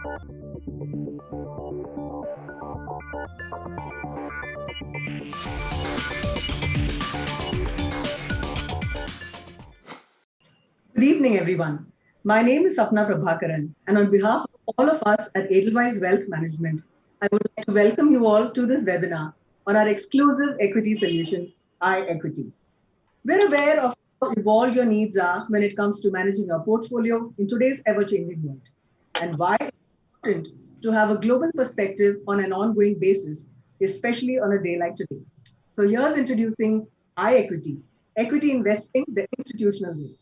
Good evening, everyone. My name is Sapna Prabhakaran, and on behalf of all of us at Edelweiss Wealth Management, I would like to welcome you all to this webinar on our exclusive equity solution, iEquity. We're aware of how evolved your needs are when it comes to managing your portfolio in today's ever-changing world, and why it's important to have a global perspective on an ongoing basis, especially on a day like today. So here's introducing iEquity, equity investing the institutional way.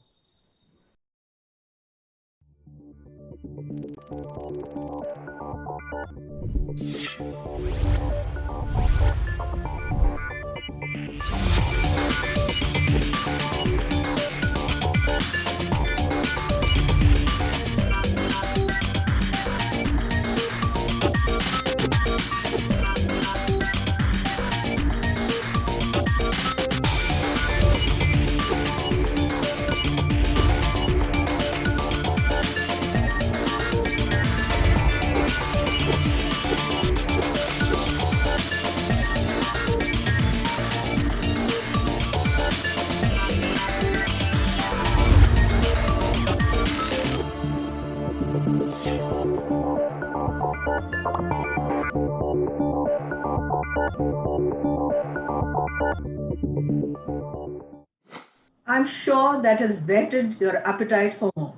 I'm sure that has whetted your appetite for more.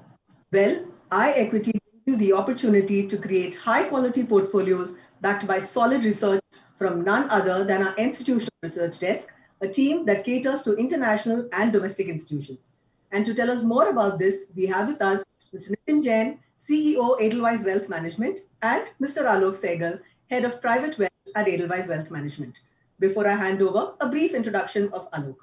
Well, iEquity gives you the opportunity to create high quality portfolios backed by solid research from none other than our institutional research desk, a team that caters to international and domestic institutions. And to tell us more about this, we have with us Mr. Nitin Jain, CEO, Edelweiss Wealth Management, and Mr. Alok Sehgal, Head of Private Wealth at Edelweiss Wealth Management. Before I hand over, a brief introduction of Alok.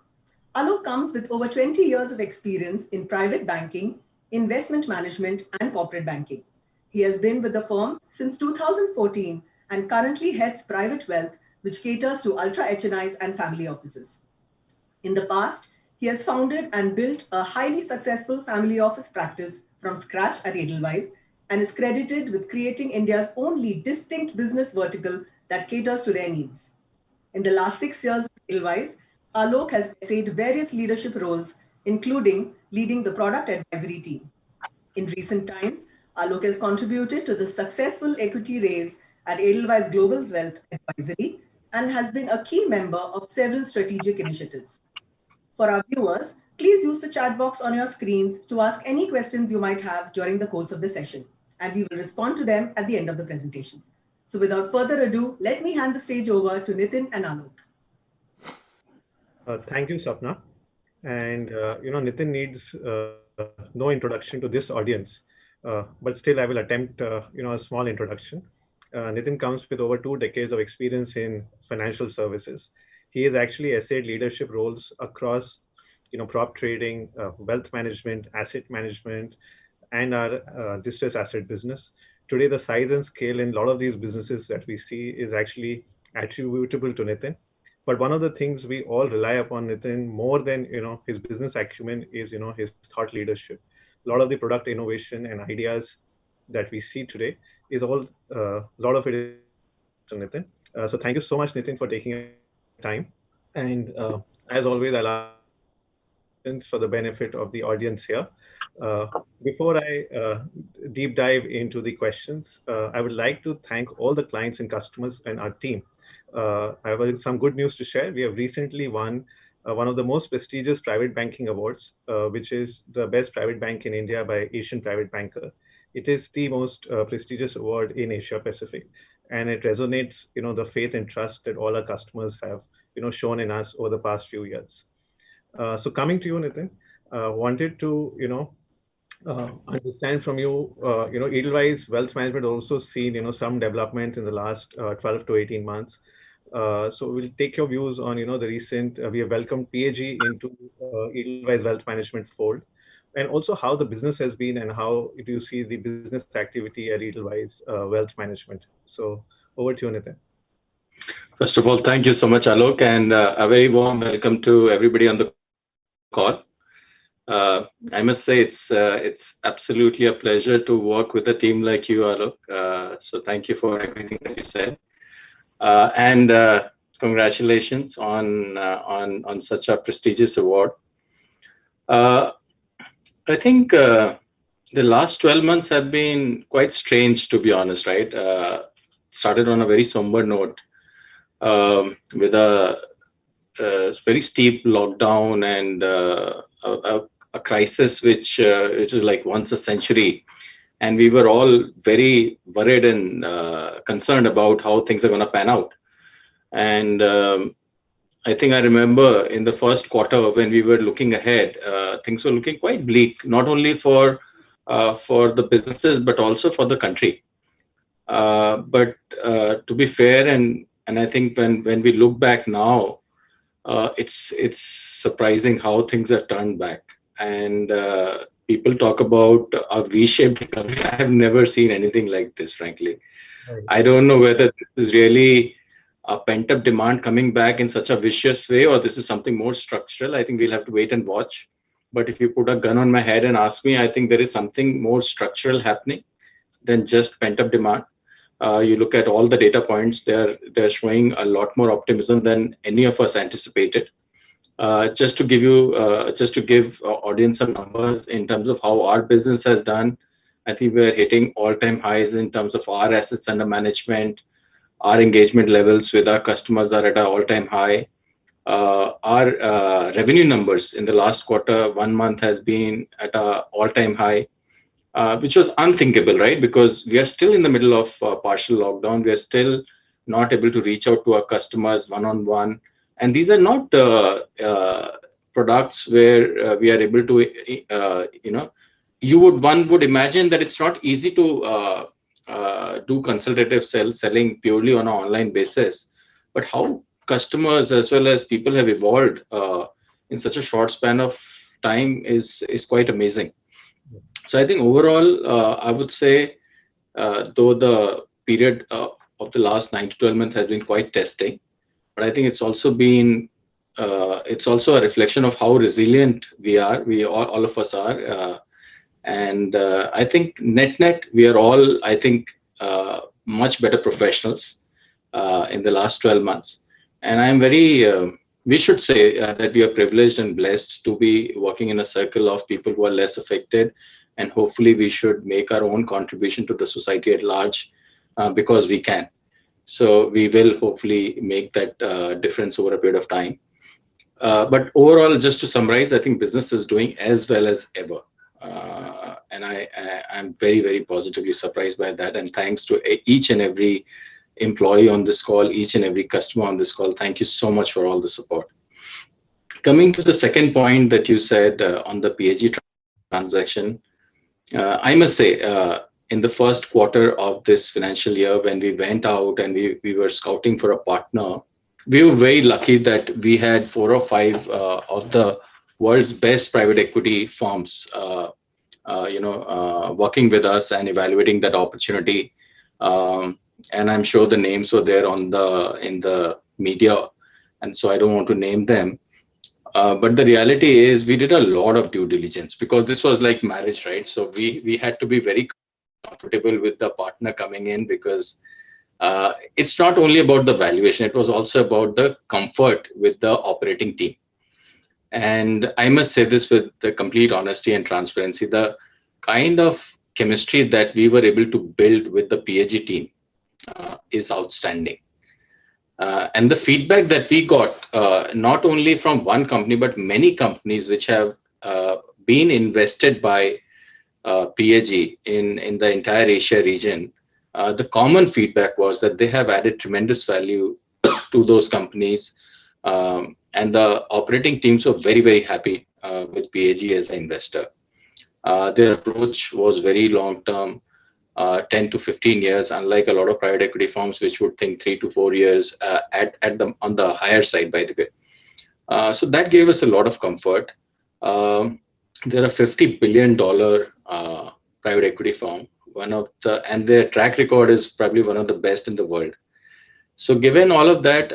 Alok comes with over 20 years of experience in private banking, investment management, and corporate banking. He has been with the firm since 2014 and currently heads Private Wealth, which caters to ultra HNIs and family offices. In the past, he has founded and built a highly successful family office practice from scratch at Edelweiss and is credited with creating India's only distinct business vertical that caters to their needs. In the last 6 years with Edelweiss, Alok has essayed various leadership roles, including leading the product advisory team. In recent times, Alok has contributed to the successful equity raise at Edelweiss Global Wealth Advisory and has been a key member of several strategic initiatives. For our viewers, please use the chat box on your screens to ask any questions you might have during the course of the session, and we will respond to them at the end of the presentations. So without further ado, let me hand the stage over to Nitin and Alok. Thank you, Sapna. And Nitin needs no introduction to this audience, but still I will attempt a small introduction. Nitin comes with over 2 decades of experience in financial services. He has actually essayed leadership roles across prop trading, wealth management, asset management, and our distressed asset business. Today, the size and scale in a lot of these businesses that we see is actually attributable to Nitin. But one of the things we all rely upon Nitin more than his business acumen is his thought leadership. A lot of the product innovation and ideas that we see today is all a lot of it is to Nitin. So thank you so much, Nitin, for taking time. And as always, I'll ask for the benefit of the audience here. Before I deep dive into the questions, I would like to thank all the clients and customers and our team. I have some good news to share. We have recently won one of the most prestigious private banking awards, which is the best private bank in India by Asian Private Banker. It is the most prestigious award in Asia Pacific, and it resonates, the faith and trust that all our customers have, shown in us over the past few years. So coming to you, Nitin, wanted to, understand from you, Edelweiss Wealth Management also seen, some development in the last 12 to 18 months. So we'll take your views on, the recent, we have welcomed PAG into Edelweiss Wealth Management fold, and also how the business has been and how do you see the business activity at Edelweiss Wealth Management. So over to you, Nitin. First of all, thank you so much, Alok, and a very warm welcome to everybody on the call. I must say it's absolutely a pleasure to work with a team like you, Alok. So thank you for everything that you said, and congratulations on such a prestigious award. I think the last 12 months have been quite strange, to be honest. Right, started on a very somber note with a very steep lockdown and a crisis which is like once a century, and we were all very worried and concerned about how things are going to pan out. And I think I remember in the first quarter when we were looking ahead, things were looking quite bleak, not only for the businesses but also for the country. But to be fair, and I think when we look back now, it's surprising how things have turned back. And people talk about a V-shaped recovery. I have never seen anything like this, frankly. Right. I don't know whether this is really a pent-up demand coming back in such a vicious way, or this is something more structural. I think we'll have to wait and watch. But if you put a gun on my head and ask me, I think there is something more structural happening than just pent-up demand. You look at all the data points; they're showing a lot more optimism than any of us anticipated. Just to give audience some numbers in terms of how our business has done, I think we're hitting all-time highs in terms of our assets under management. Our engagement levels with our customers are at an all-time high. Our revenue numbers in the last quarter, 1 month, has been at an all-time high, which was unthinkable, right? Because we are still in the middle of partial lockdown. We are still not able to reach out to our customers one-on-one. And these are not products where we are able to, one would imagine that it's not easy to do consultative selling purely on an online basis. But how customers as well as people have evolved in such a short span of time is quite amazing. So I think overall, I would say, though the period of the last 9 to 12 months has been quite testing, but I think it's also a reflection of how resilient we are. We all of us are, and I think net we are all, I think, much better professionals in the last 12 months. And I'm we should say that we are privileged and blessed to be working in a circle of people who are less affected, and hopefully we should make our own contribution to the society at large because we can. So we will hopefully make that difference over a period of time. But overall, just to summarize, I think business is doing as well as ever. And I'm very, very positively surprised by that. And thanks to each and every employee on this call, each and every customer on this call. Thank you so much for all the support. Coming to the second point that you said on the PAG transaction, I must say, in the first quarter of this financial year, when we went out and we were scouting for a partner, we were very lucky that we had 4 or 5 of the world's best private equity firms, working with us and evaluating that opportunity. And I'm sure the names were there in the media, and so I don't want to name them. But the reality is, we did a lot of due diligence because this was like marriage, right? So we had to be very comfortable with the partner coming in, because it's not only about the valuation, it was also about the comfort with the operating team. And I must say this with the complete honesty and transparency, the kind of chemistry that we were able to build with the PAG team is outstanding. And the feedback that we got, not only from one company, but many companies which have been invested by PAG in the entire Asia region, the common feedback was that they have added tremendous value to those companies. And the operating teams were very, very happy with PAG as an investor. Their approach was very long-term, 10 to 15 years, unlike a lot of private equity firms which would think 3 to 4 years on the higher side, by the way. So that gave us a lot of comfort. They're a $50 billion private equity firm, and their track record is probably one of the best in the world. So given all of that,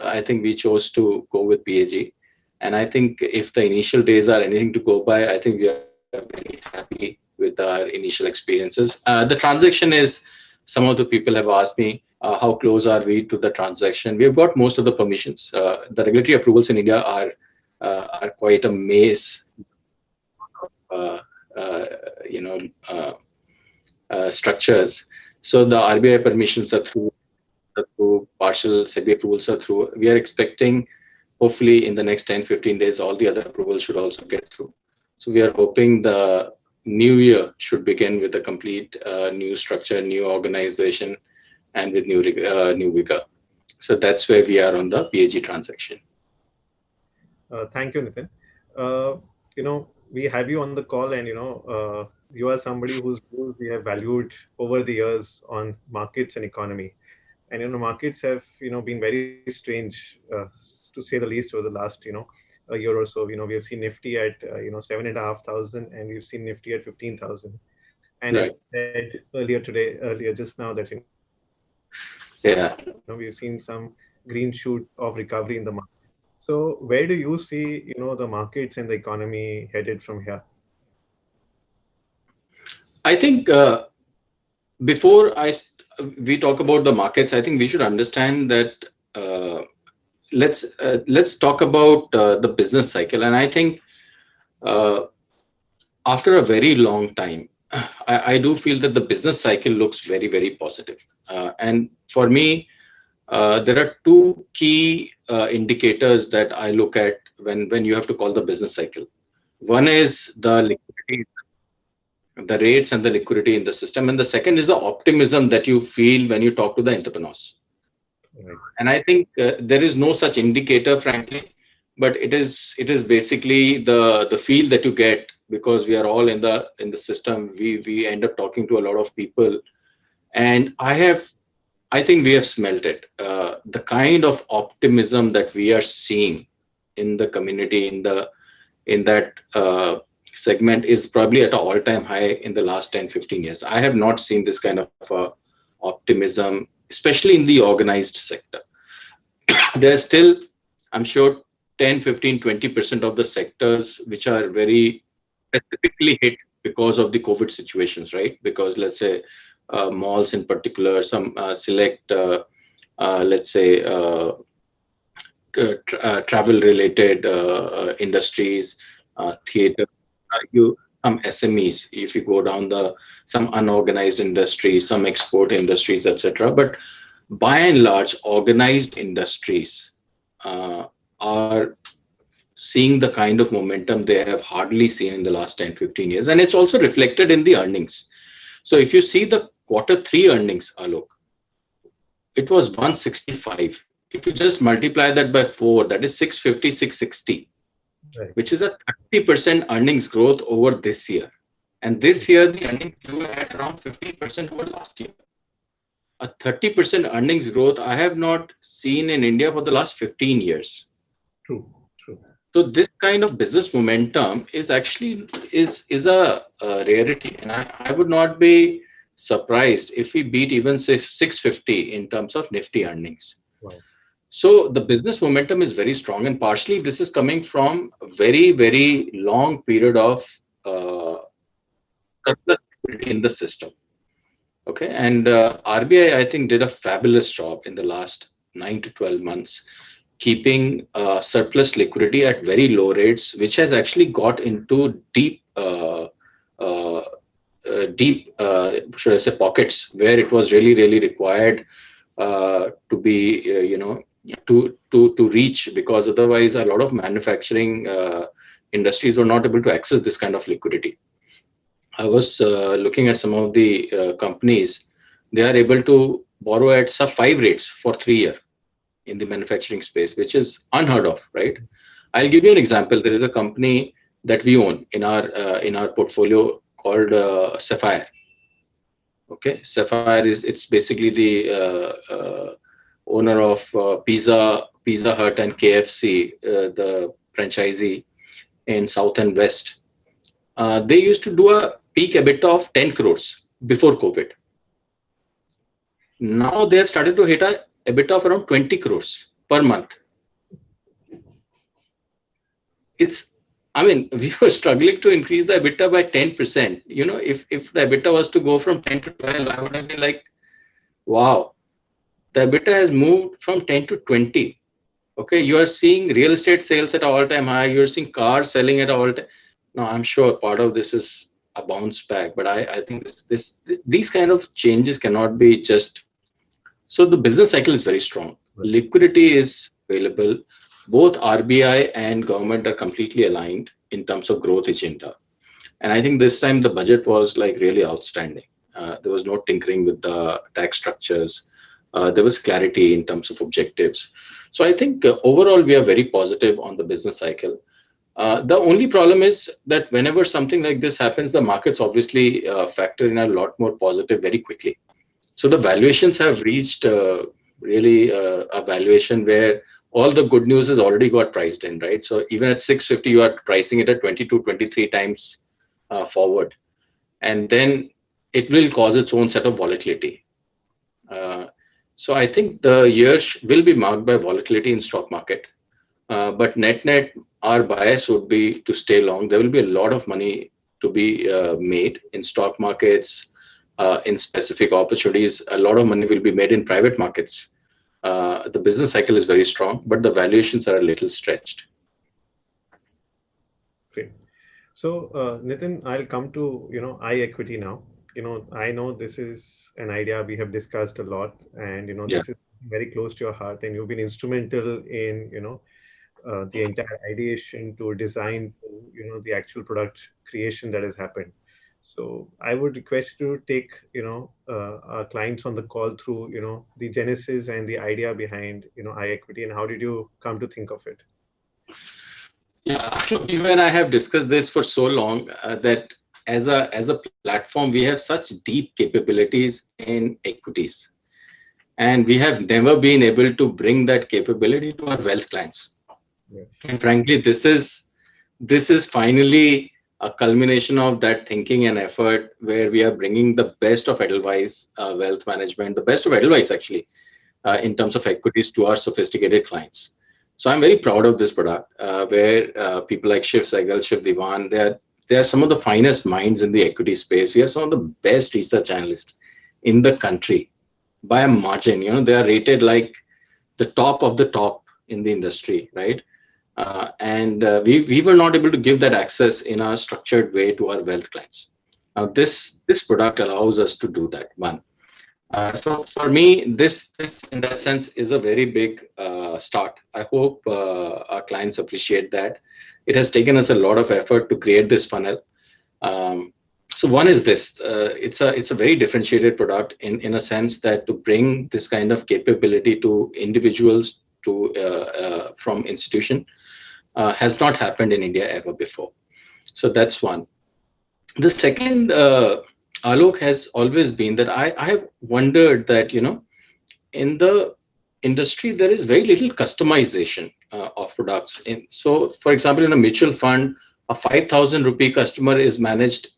I think we chose to go with PAG. And I think if the initial days are anything to go by, I think we are very happy with our initial experiences. The transaction is, some of the people have asked me, how close are we to the transaction? We've got most of the permissions. The regulatory approvals in India are quite a maze. Structures. So the RBI permissions are through, partial SEBI approvals are through. We are expecting, hopefully in the next 10-15 days, all the other approvals should also get through. So we are hoping the new year should begin with a complete new structure, new organization, and with new vigor. So that's where we are on the PAG transaction. Thank you, Nitin. We have you on the call, and you are somebody whose views we have valued over the years on markets and economy. And markets have been very strange, to say the least, over the last a year or so. We have seen Nifty at 7,500, and we've seen Nifty at 15,000. And right. I said earlier just now that we've seen some green shoot of recovery in the market. So where do you see the markets and the economy headed from here? I think before we talk about the markets, I think we should understand that let's talk about the business cycle. And I think after a very long time, I do feel that the business cycle looks very, very positive. And for me, there are two key indicators that I look at when you have to call the business cycle. One is the liquidity, the rates and the liquidity in the system. And the second is the optimism that you feel when you talk to the entrepreneurs. Right. And I think there is no such indicator, frankly, but it is basically the feel that you get, because we are all in the system. We end up talking to a lot of people, and I think we have smelt it. The kind of optimism that we are seeing in the community, in that segment, is probably at an all-time high in the last 10-15 years. I have not seen this kind of optimism, especially in the organized sector. There's still, I'm sure, 10, 15, 20% of the sectors which are very specifically hit because of the COVID situations, right? Because let's say malls in particular, some select, let's say, travel-related industries, theater, some SMEs, if you go down some unorganized industries, some export industries, etc. But by and large, organized industries are seeing the kind of momentum they have hardly seen in the last 10-15 years. And it's also reflected in the earnings. So if you see the Q3 earnings, Alok, it was 165. If you just multiply that by 4, that is 650, 660, right, which is a 30% earnings growth over this year. And this year, the earnings grew at around 50% over last year. A 30% earnings growth I have not seen in India for the last 15 years. True. So this kind of business momentum is actually is a rarity, and I would not be surprised if we beat even 650 in terms of Nifty earnings. Wow. So the business momentum is very strong, and partially this is coming from a very, very long period of surplus in the system. Okay, and RBI, I think, did a fabulous job in the last 9 to 12 months, keeping surplus liquidity at very low rates, which has actually got into deep, should I say, pockets where it was really, really required to be, to reach, because otherwise a lot of manufacturing industries were not able to access this kind of liquidity. I was looking at some of the companies. They are able to borrow at sub-5 rates for 3 years in the manufacturing space, which is unheard of, right? I'll give you an example. There is a company that we own in our portfolio called Sapphire. Okay, Sapphire it's basically the owner of Pizza Hut and KFC, the franchisee in South and West. They used to do a peak EBITDA of 10 crores before COVID. Now they have started to hit a EBITDA of around 20 crores per month. it's, I mean, we were struggling to increase the EBITDA by 10%. You know, if the EBITDA was to go from 10 to 12, I would have been like, wow, the EBITDA has moved from 10 to 20. Okay, you are seeing real estate sales at all-time high. You're seeing cars selling at all time. Now, I'm sure part of this is a bounce back, but I think these kind of changes cannot be just. So the business cycle is very strong. Liquidity is available. Both RBI and government are completely aligned in terms of growth agenda. And I think this time the budget was like really outstanding. There was no tinkering with the tax structures. There was clarity in terms of objectives. So I think overall we are very positive on the business cycle. The only problem is that whenever something like this happens, the markets obviously factor in a lot more positive very quickly. So the valuations have reached really a valuation where all the good news has already got priced in, right? So even at 650, you are pricing it at 22, 23 times forward. And then it will cause its own set of volatility. So I think the year will be marked by volatility in stock market. But net, our bias would be to stay long. There will be a lot of money to be made in stock markets, in specific opportunities. A lot of money will be made in private markets. The business cycle is very strong, but the valuations are a little stretched. Great. So Nitin, I'll come to iEquity now. I know this is an idea we have discussed a lot, and this is very close to your heart, and you've been instrumental in the entire ideation to design to, the actual product creation that has happened. So I would request you to take our clients on the call through the genesis and the idea behind iEquity, and how did you come to think of it? Yeah, you and I have discussed this for so long that as a platform, we have such deep capabilities in equities, and we have never been able to bring that capability to our wealth clients. Yes. And frankly, this is finally a culmination of that thinking and effort, where we are bringing the best of Edelweiss wealth management, the best of Edelweiss actually, in terms of equities to our sophisticated clients. So I'm very proud of this product, where people like Shiv Sehgal, Shiv Diwan, they are some of the finest minds in the equity space. We have some of the best research analysts in the country by a margin. They are rated like the top of the top in the industry, right? And we were not able to give that access in a structured way to our wealth clients. Now this product allows us to do that. One. So for me, this in that sense is a very big start. I hope our clients appreciate that. It has taken us a lot of effort to create this funnel. So one is this. It's a very differentiated product in a sense that to bring this kind of capability to individuals from institution has not happened in India ever before. So that's one. The second, Alok, has always been that I have wondered that in the industry there is very little customization of products. So for example, in a mutual fund, a 5,000 rupee customer is managed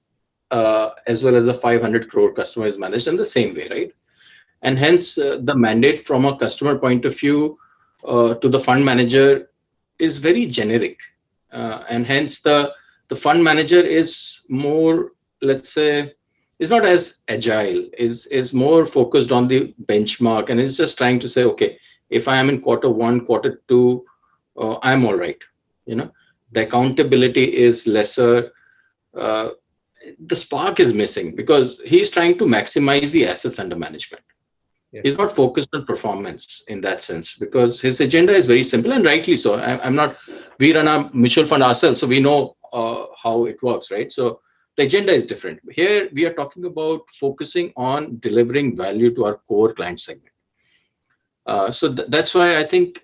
as well as a 500 crore customer is managed in the same way, right? And hence the mandate from a customer point of view to the fund manager is very generic, and hence the fund manager is more, let's say, is not as agile, is more focused on the benchmark, and is just trying to say, okay, if I am in Q1, Q2, I'm all right. The accountability is lesser. The spark is missing because he's trying to maximize the assets under management. Yeah. He's not focused on performance in that sense, because his agenda is very simple, and rightly so. We run a mutual fund ourselves, so we know how it works, right? So the agenda is different. Here we are talking about focusing on delivering value to our core client segment. So that's why I think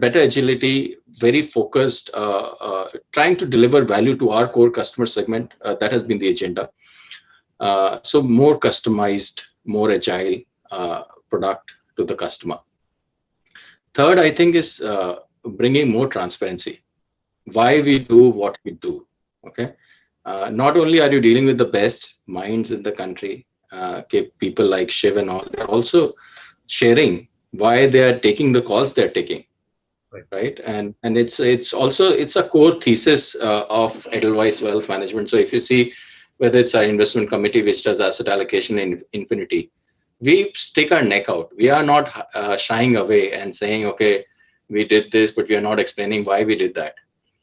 better agility, very focused, trying to deliver value to our core customer segment. That has been the agenda. So more customized, more agile product to the customer. Third, I think, is bringing more transparency. Why we do what we do. Okay. Not only are you dealing with the best minds in the country, people like Shiv and all, they're also sharing why they are taking the calls they're taking. right? And it's also it's a core thesis of Edelweiss Wealth Management. So if you see whether it's our investment committee which does asset allocation in Infinity, we stick our neck out. We are not shying away and saying, okay, we did this, but we are not explaining why we did that.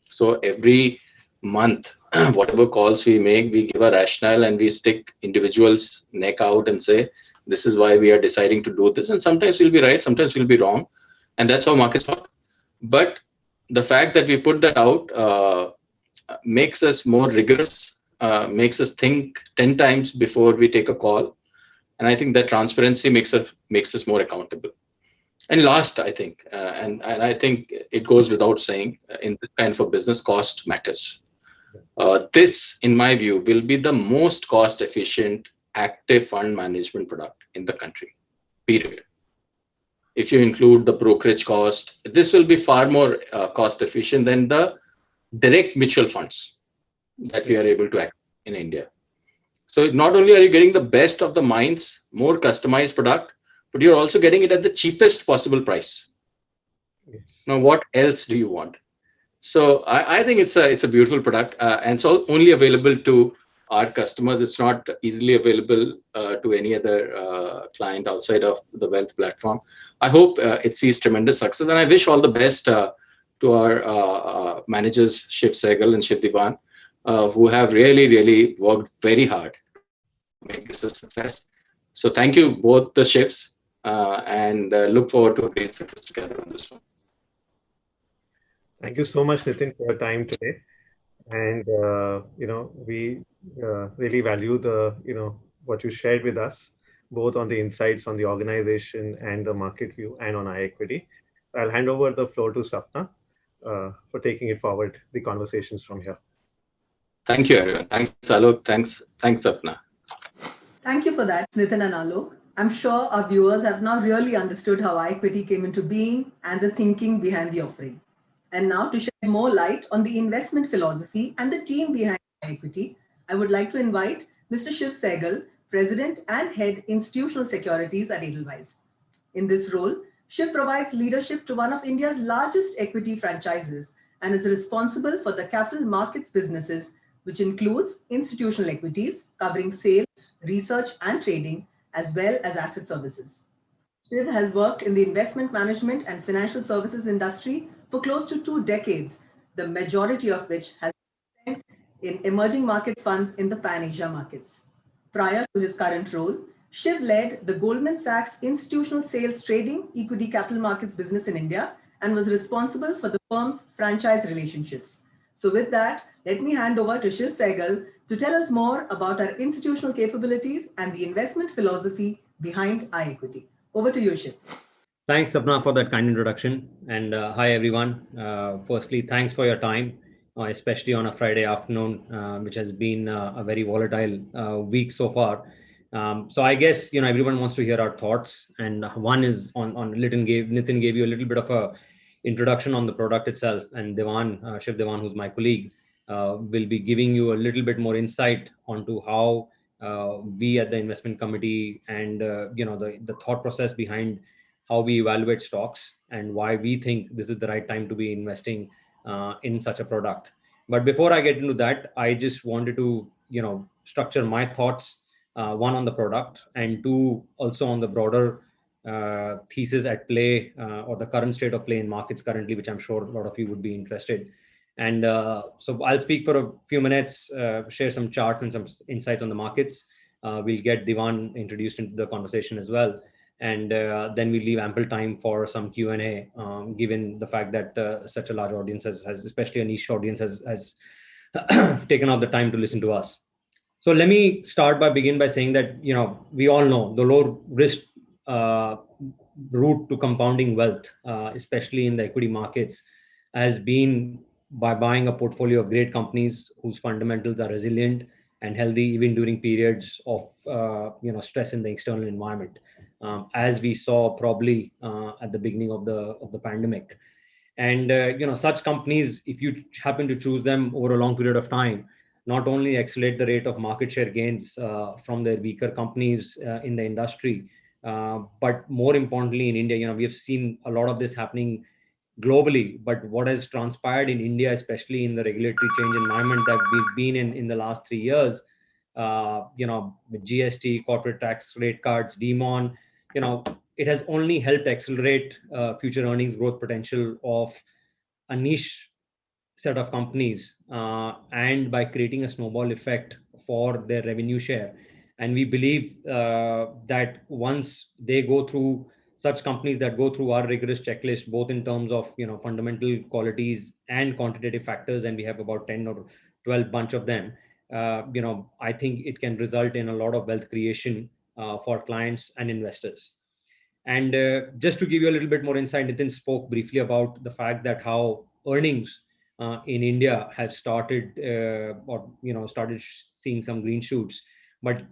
So every month, whatever calls we make, we give a rationale and we stick individuals neck out and say, this is why we are deciding to do this. And sometimes we'll be right, sometimes we'll be wrong. And that's how markets work. But the fact that we put that out makes us more rigorous, makes us think 10 times before we take a call. And I think that transparency makes us more accountable. And last, I think, and I think it goes without saying, in this kind of a business, cost matters. This, in my view, will be the most cost efficient active fund management product in the country, period. If you include the brokerage cost, this will be far more cost efficient than the direct mutual funds that we are able to access in India. So not only are you getting the best of the minds, more customized product, but you're also getting it at the cheapest possible price. Yes. Now, what else do you want? So I think it's a beautiful product, and it's only available to our customers. It's not easily available to any other client outside of the wealth platform. I hope it sees tremendous success, and I wish all the best to our managers, Shiv Sehgal and Shiv Diwan, who have really worked very hard to make this a success. So thank you both the Shivs, and look forward to a great success together on this one. Thank you so much, Nitin, for your time today. And we really value what you shared with us, both on the insights on the organization and the market view and on iEquity. I'll hand over the floor to Sapna for taking it forward, the conversations from here. Thank you, everyone. Thanks, Alok. Thanks, Sapna. Thank you for that, Nitin and Alok. I'm sure our viewers have now really understood how iEquity came into being and the thinking behind the offering. And now, to shed more light on the investment philosophy and the team behind iEquity, I would like to invite Mr. Shiv Sehgal, President and Head Institutional Securities at Edelweiss. In this role, Shiv provides leadership to one of India's largest equity franchises and is responsible for the capital markets businesses, which includes institutional equities, covering sales, research, and trading, as well as asset services. Shiv has worked in the investment management and financial services industry for close to 2 decades, the majority of which has been spent in emerging market funds in the Pan-Asia markets. Prior to his current role, Shiv led the Goldman Sachs institutional sales trading equity capital markets business in India and was responsible for the firm's franchise relationships. So with that, let me hand over to Shiv Sehgal to tell us more about our institutional capabilities and the investment philosophy behind iEquity. Over to you, Shiv. Thanks, Sapna, for that kind introduction. And hi, everyone. Firstly, thanks for your time, especially on a Friday afternoon, which has been a very volatile week so far. So I guess, everyone wants to hear our thoughts. And one is on Nitin gave you a little bit of a introduction on the product itself. And Shiv Diwan, who's my colleague, will be giving you a little bit more insight onto how we at the investment committee and, the thought process behind how we evaluate stocks and why we think this is the right time to be investing in such a product. But before I get into that, I just wanted to, structure my thoughts, one on the product and two also on the broader thesis at play or the current state of play in markets currently, which I'm sure a lot of you would be interested. And so I'll speak for a few minutes, share some charts and some insights on the markets. We'll get Diwan introduced into the conversation as well. And then we leave ample time for some Q&A, given the fact that such a large audience has especially a niche audience, has taken out the time to listen to us. So let me begin by saying that, we all know the low risk route to compounding wealth, especially in the equity markets, has been by buying a portfolio of great companies whose fundamentals are resilient and healthy even during periods of stress in the external environment, as we saw probably at the beginning of the pandemic. And such companies, if you happen to choose them over a long period of time, not only accelerate the rate of market share gains from their weaker companies in the industry, but more importantly in India, we have seen a lot of this happening globally, but what has transpired in India, especially in the regulatory change environment that we've been in the last 3 years, with GST, corporate tax rate cards, DeMon, it has only helped accelerate future earnings growth potential of a niche set of companies, and by creating a snowball effect for their revenue share. And we believe that once they go through, such companies that go through our rigorous checklist, both in terms of fundamental qualities and quantitative factors, and we have about 10 or 12 bunch of them, I think it can result in a lot of wealth creation for clients and investors. And just to give you a little bit more insight, Nitin spoke briefly about the fact that how earnings in India have started started seeing some green shoots. But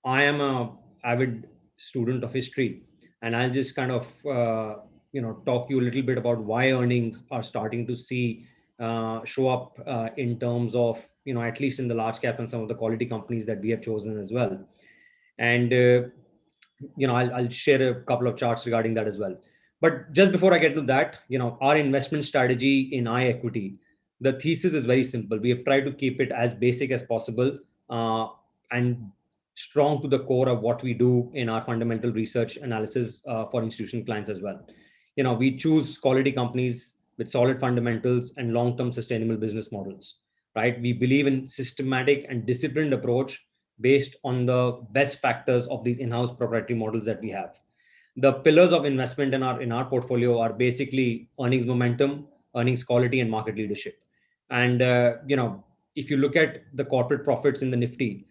I am a avid student of history, and I'll just kind of talk you a little bit about why earnings are starting to show up in terms of at least in the large cap and some of the quality companies that we have chosen as well. And I'll share a couple of charts regarding that as well. But just before I get to that, our investment strategy in iEquity, the thesis is very simple. We have tried to keep it as basic as possible and strong to the core of what we do in our fundamental research analysis for institutional clients as well. We choose quality companies with solid fundamentals and long-term sustainable business models, right? We believe in systematic and disciplined approach based on the best factors of these in-house proprietary models that we have. The pillars of investment in our portfolio are basically earnings momentum, earnings quality, and market leadership. And if you look at the corporate profits in the Nifty,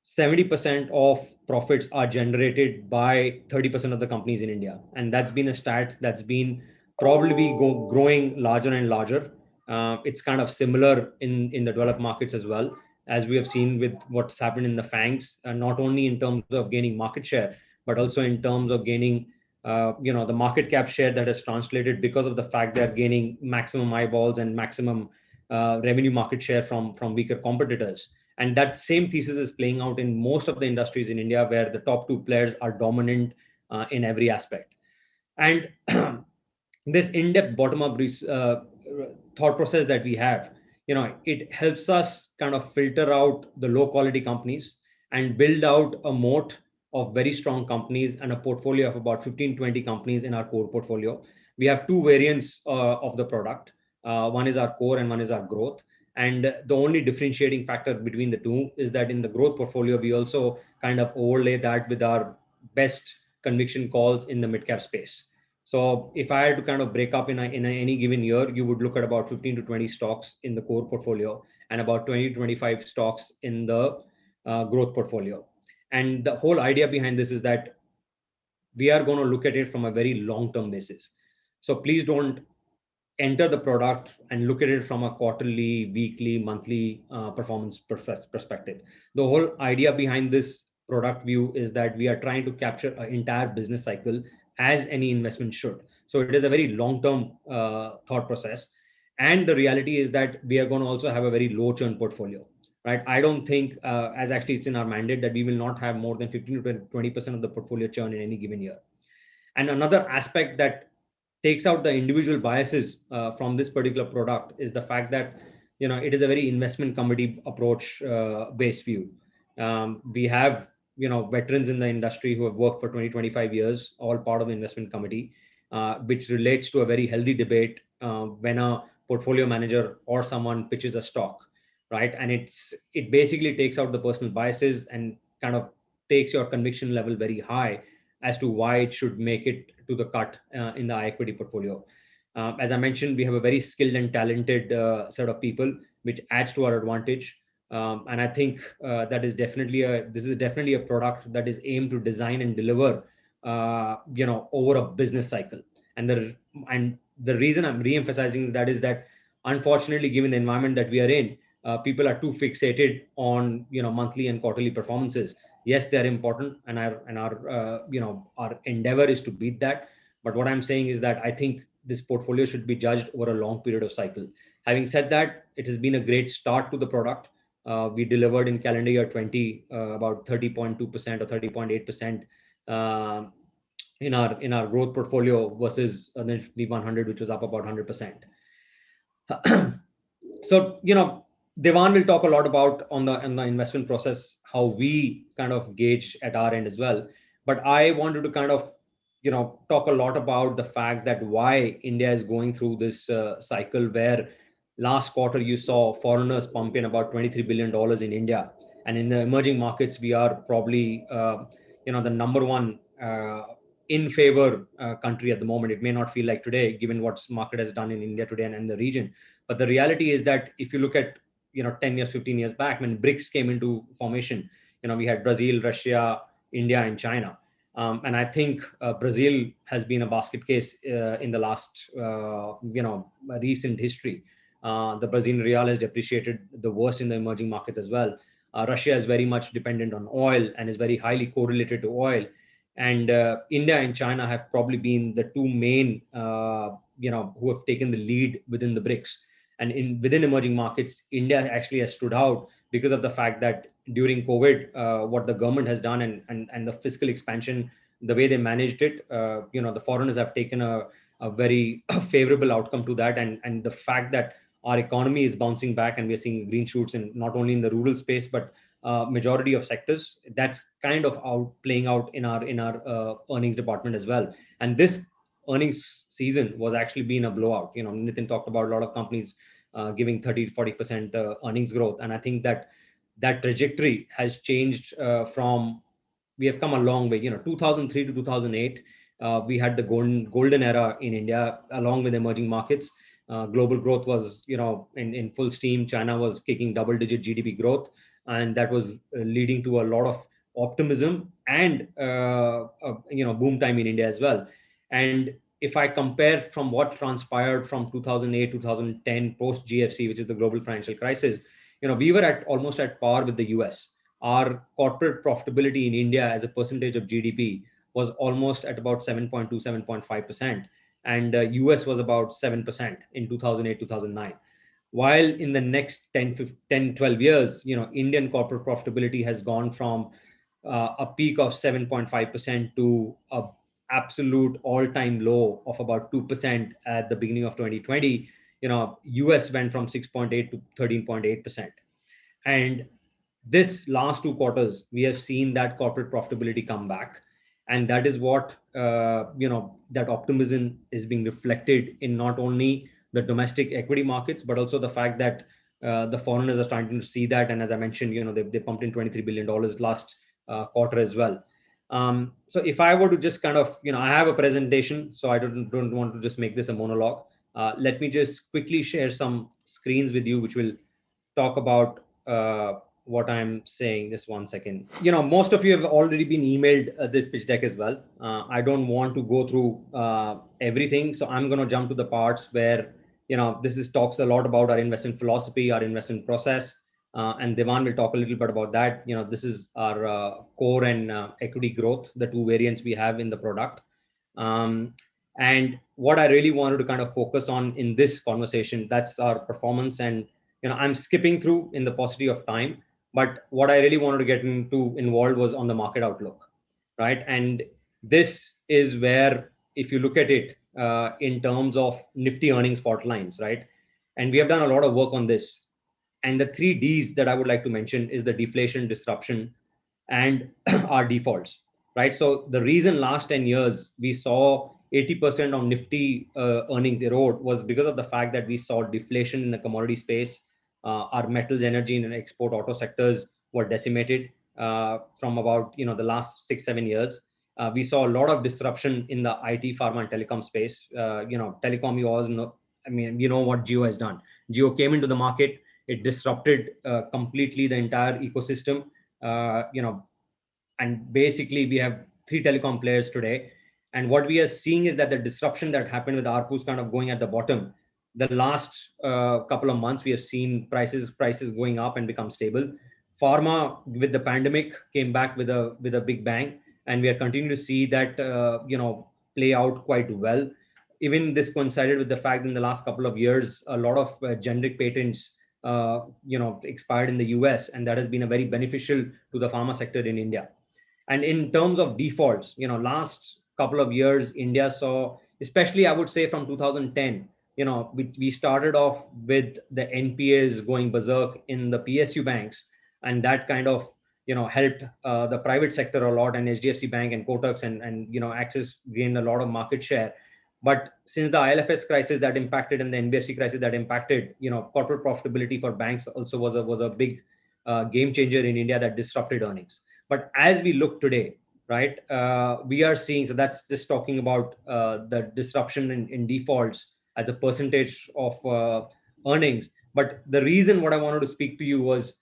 70% of profits are generated by 30% of the companies in India, and that's been a stat that's been probably growing larger and larger. It's kind of similar in the developed markets as well, as we have seen with what's happened in the FANGs, not only in terms of gaining market share, but also in terms of gaining, the market cap share that has translated because of the fact they're gaining maximum eyeballs and maximum revenue market share from weaker competitors. And that same thesis is playing out in most of the industries in India, where the top two players are dominant in every aspect. And this in-depth bottom-up thought process that we have, it helps us kind of filter out the low quality companies and build out a moat of very strong companies and a portfolio of about 15-20 companies in our core portfolio. We have two variants of the product. One is our core and one is our growth. And the only differentiating factor between the two is that in the growth portfolio, we also kind of overlay that with our best conviction calls in the mid-cap space. So if I had to kind of break up in any given year, you would look at about 15 to 20 stocks in the core portfolio and about 20 to 25 stocks in the growth portfolio. And the whole idea behind this is that we are going to look at it from a very long-term basis. So please don't enter the product and look at it from a quarterly, weekly, monthly performance perspective. The whole idea behind this product view is that we are trying to capture an entire business cycle as any investment should. So it is a very long-term thought process. And the reality is that we are going to also have a very low churn portfolio, right? I don't think, as actually it's in our mandate, that we will not have more than 15 to 20% of the portfolio churn in any given year. And another aspect that takes out the individual biases from this particular product is the fact that, it is a very investment committee approach based view. We have, veterans in the industry who have worked for 20, 25 years, all part of the investment committee, which relates to a very healthy debate when a portfolio manager or someone pitches a stock, right? And it basically takes out the personal biases and kind of takes your conviction level very high as to why it should make it to the cut in the iEquity portfolio. As I mentioned, we have a very skilled and talented set of people, which adds to our advantage. And I think this is definitely a product that is aimed to design and deliver, over a business cycle. And the reason I'm re-emphasizing that is that, unfortunately, given the environment that we are in, people are too fixated on monthly and quarterly performances. Yes, they are important, and our endeavor is to beat that. But what I'm saying is that I think this portfolio should be judged over a long period of cycle. Having said that, it has been a great start to the product. We delivered in calendar year 20 about 30.2% or 30.8% in our growth portfolio versus the Nifty 100, which was up about 100%. So, Devan will talk a lot about on the investment process, how we kind of gauge at our end as well. But I wanted to kind of, talk a lot about the fact that why India is going through this cycle where last quarter you saw foreigners pump in about $23 billion in India. And in the emerging markets, we are probably, the number one in favor country at the moment. It may not feel like today, given what market has done in India today and in the region. But the reality is that if you look at 10 years, 15 years back, when BRICS came into formation, we had Brazil, Russia, India, and China. And I think Brazil has been a basket case in the last, recent history. The Brazilian real has depreciated the worst in the emerging markets as well. Russia is very much dependent on oil and is very highly correlated to oil. And India and China have probably been the two main, who have taken the lead within the BRICS. And within emerging markets, India actually has stood out because of the fact that during COVID, what the government has done and the fiscal expansion, the way they managed it, the foreigners have taken a very favorable outcome to that. And the fact that our economy is bouncing back and we're seeing green shoots in not only in the rural space, but majority of sectors, that's kind of playing out in our earnings department as well. And this earnings season was actually been a blowout. Nitin talked about a lot of companies giving 30 to 40% earnings growth. And I think that trajectory has changed we have come a long way. 2003 to 2008, we had the golden era in India, along with emerging markets. Global growth was, in full steam. China was kicking double-digit GDP growth, and that was leading to a lot of optimism and, boom time in India as well. And if I compare from what transpired from 2008, 2010, post GFC, which is the global financial crisis, we were almost at par with the US. Our corporate profitability in India as a percentage of GDP was almost at about 7.2, 7.5%. And US was about 7% in 2008, 2009. While in the next 10, 12 years, Indian corporate profitability has gone from a peak of 7.5% to a absolute all-time low of about 2% at the beginning of 2020. US went from 6.8 to 13.8%. And this last 2 quarters, we have seen that corporate profitability come back. And that is what, that optimism is being reflected in not only the domestic equity markets, but also the fact that the foreigners are starting to see that. And as I mentioned, they pumped in $23 billion last quarter as well. So if I were to just kind of, I have a presentation, so I don't want to just make this a monologue. Let me just quickly share some screens with you, which will talk about what I'm saying. Just one second. Most of you have already been emailed this pitch deck as well. I don't want to go through everything. So I'm going to jump to the parts where, this talks a lot about our investment philosophy, our investment process. And Devan will talk a little bit about that. This is our core and equity growth, the two variants we have in the product. And what I really wanted to kind of focus on in this conversation, that's our performance. And, I'm skipping through in the paucity of time, but what I really wanted to get involved was on the market outlook, right? And this is where, if you look at it in terms of Nifty earnings fault lines, right? And we have done a lot of work on this. And the 3 Ds that I would like to mention is the deflation, disruption, and our defaults, right? So the reason last 10 years we saw 80% of Nifty earnings erode was because of the fact that we saw deflation in the commodity space. Our metals, energy, and export auto sectors were decimated from about the last 6-7 years. We saw a lot of disruption in the IT, pharma, and telecom space. Telecom, what Jio has done. Jio came into the market. It disrupted completely the entire ecosystem. And basically we have 3 telecom players today. And what we are seeing is that the disruption that happened with ARPUs kind of going at the bottom. The last couple of months, we have seen prices going up and become stable. Pharma, with the pandemic, came back with a big bang, and we are continuing to see that play out quite well. Even this coincided with the fact that in the last couple of years, a lot of generic patents expired in the US, and that has been a very beneficial to the pharma sector in India. And in terms of defaults, last couple of years, India saw, especially I would say from 2010, we started off with the NPAs going berserk in the PSU banks, and that kind of helped the private sector a lot, and HDFC Bank and Kotak and Axis gained a lot of market share. But since the ILFS crisis that impacted and the NBFC crisis that impacted, corporate profitability for banks also was a big game changer in India that disrupted earnings. But as we look today, right, we are seeing, so that's just talking about the disruption in defaults as a percentage of earnings. But the reason what I wanted to speak to you was,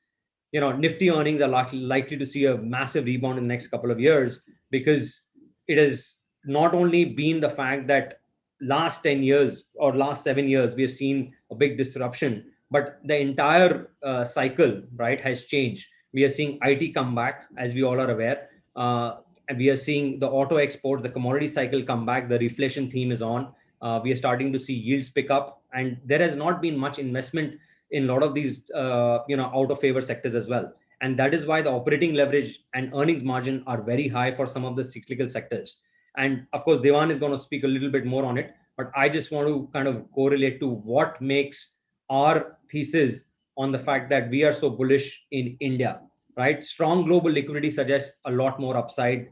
Nifty earnings are likely to see a massive rebound in the next couple of years, because it has not only been the fact that last 10 years or last 7 years, we have seen a big disruption, but the entire cycle, right, has changed. We are seeing IT come back, as we all are aware. And we are seeing the auto exports, the commodity cycle come back. The reflation theme is on. We are starting to see yields pick up, and there has not been much investment in a lot of these, out of favor sectors as well. And that is why the operating leverage and earnings margin are very high for some of the cyclical sectors. And of course, Devan is going to speak a little bit more on it, but I just want to kind of correlate to what makes our thesis on the fact that we are so bullish in India, right? Strong global liquidity suggests a lot more upside.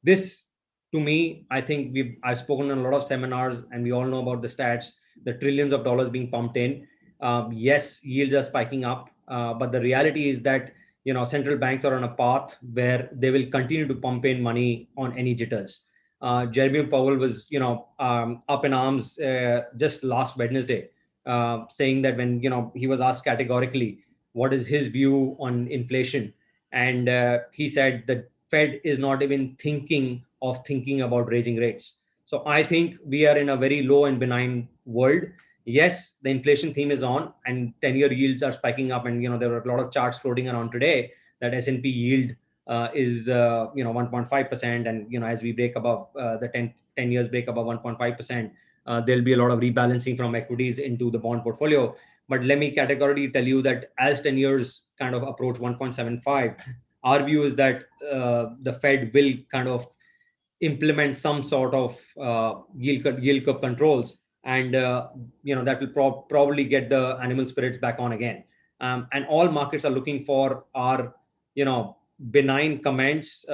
This, to me, I think I've spoken in a lot of seminars, and we all know about the stats, the trillions of dollars being pumped in. Yes, yields are spiking up, but the reality is that central banks are on a path where they will continue to pump in money on any jitters. Jeremy Powell was up in arms just last Wednesday, saying that when he was asked categorically what is his view on inflation, and he said the Fed is not even thinking about raising rates. So I think we are in a very low and benign world. Yes, the inflation theme is on, and 10-year yields are spiking up, and there are a lot of charts floating around today that S&P yield is 1.5%, and as we break above the 10 years break above 1.5%, there'll be a lot of rebalancing from equities into the bond portfolio. But let me categorically tell you that as 10 years kind of approach 1.75, our view is that the Fed will kind of implement some sort of yield curve controls, and that will probably get the animal spirits back on again. And all markets are looking for are benign comments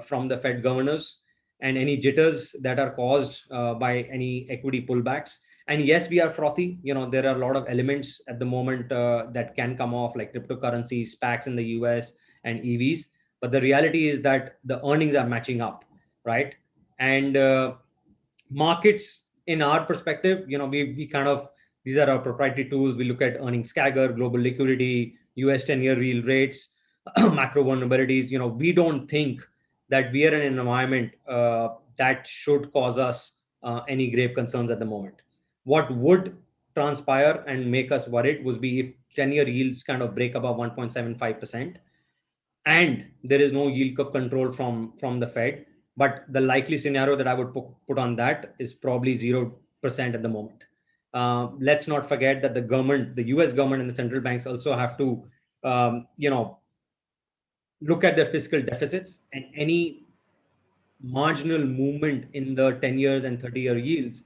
from the Fed governors and any jitters that are caused by any equity pullbacks. And yes, we are frothy. There are a lot of elements at the moment that can come off, like cryptocurrencies, SPACs in the US, and EVs. But the reality is that the earnings are matching up, right? And markets, in our perspective, we kind of, these are our proprietary tools. We look at earnings CAGR, global liquidity, US 10-year real rates, macro vulnerabilities. We don't think that we are in an environment that should cause us any grave concerns at the moment. What would transpire and make us worried would be if 10-year yields kind of break above 1.75%, and there is no yield curve control from the Fed. But the likely scenario that I would put on that is probably 0% at the moment. Let's not forget that the US government and the central banks also have to, look at their fiscal deficits, and any marginal movement in the 10 years and 30-year yields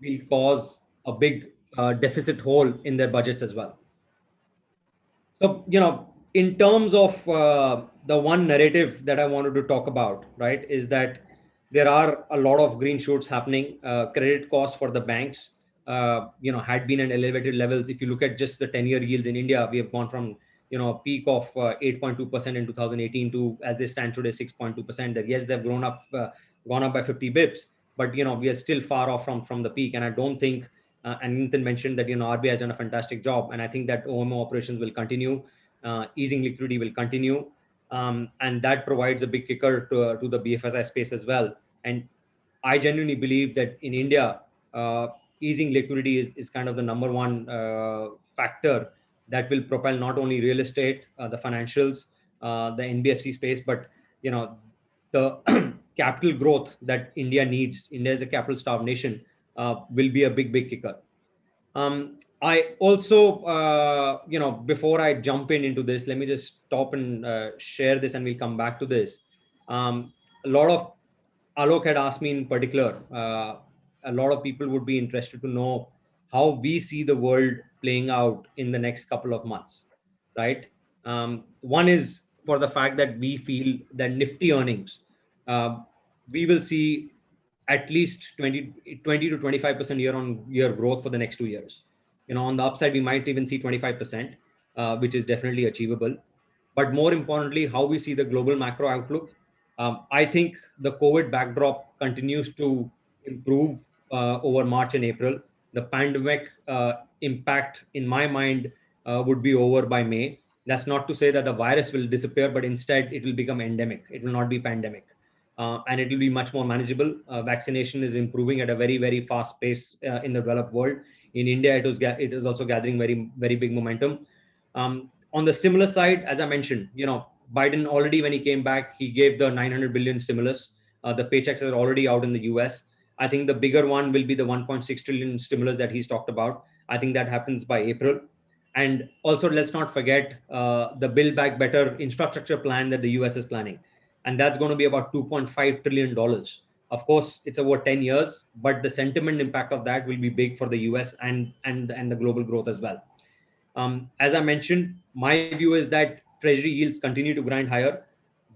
will cause a big deficit hole in their budgets as well. So, in terms of the one narrative that I wanted to talk about, right, is that there are a lot of green shoots happening. Credit costs for the banks, had been at elevated levels. If you look at just the 10-year yields in India, we have gone from, a peak of 8.2% in 2018 to, as they stand today, 6.2%. That yes, they've gone up by 50 bips, but, we are still far off from the peak. And I don't think, and Nitin mentioned that, RBI has done a fantastic job. And I think that OMO operations will continue. Easing liquidity will continue. And that provides a big kicker to the BFSI space as well. And I genuinely believe that in India, easing liquidity is kind of the number one factor that will propel not only real estate, the financials, the NBFC space, but, the capital growth that India needs. India is a capital starved nation, will be a big kicker. I also, before I jump into this, let me just stop and share this, and we'll come back to this. A lot of Alok had asked me in particular, a lot of people would be interested to know how we see the world playing out in the next couple of months, right? One is for the fact that we feel that Nifty earnings, we will see at least 20 to 25% year on year growth for the next 2 years. On the upside, we might even see 25%, which is definitely achievable. But more importantly, how we see the global macro outlook. I think the COVID backdrop continues to improve over March and April. The pandemic impact, in my mind, would be over by May. That's not to say that the virus will disappear, but instead it will become endemic. It will not be pandemic. And it will be much more manageable. Vaccination is improving at a very, very fast pace in the developed world. In India, it is also gathering very, very big momentum. On the stimulus side, as I mentioned, Biden already, when he came back, he gave the 900 billion stimulus. The paychecks are already out in the US. I think the bigger one will be the 1.6 trillion stimulus that he's talked about. I think that happens by April. And also, let's not forget the Build Back Better infrastructure plan that the US is planning. And that's going to be about $2.5 trillion. Of course, it's over 10 years, but the sentiment impact of that will be big for the US and the global growth as well. As I mentioned, my view is that treasury yields continue to grind higher.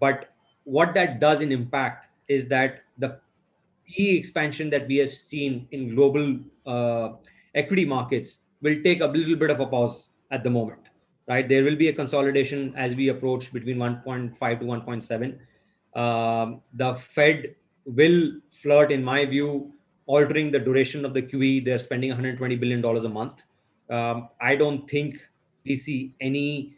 But what that does in impact is that the PE expansion that we have seen in global equity markets will take a little bit of a pause at the moment, right? There will be a consolidation as we approach between 1.5 to 1.7. The Fed will flirt, in my view, altering the duration of the QE. They're spending $120 billion a month. I don't think we see any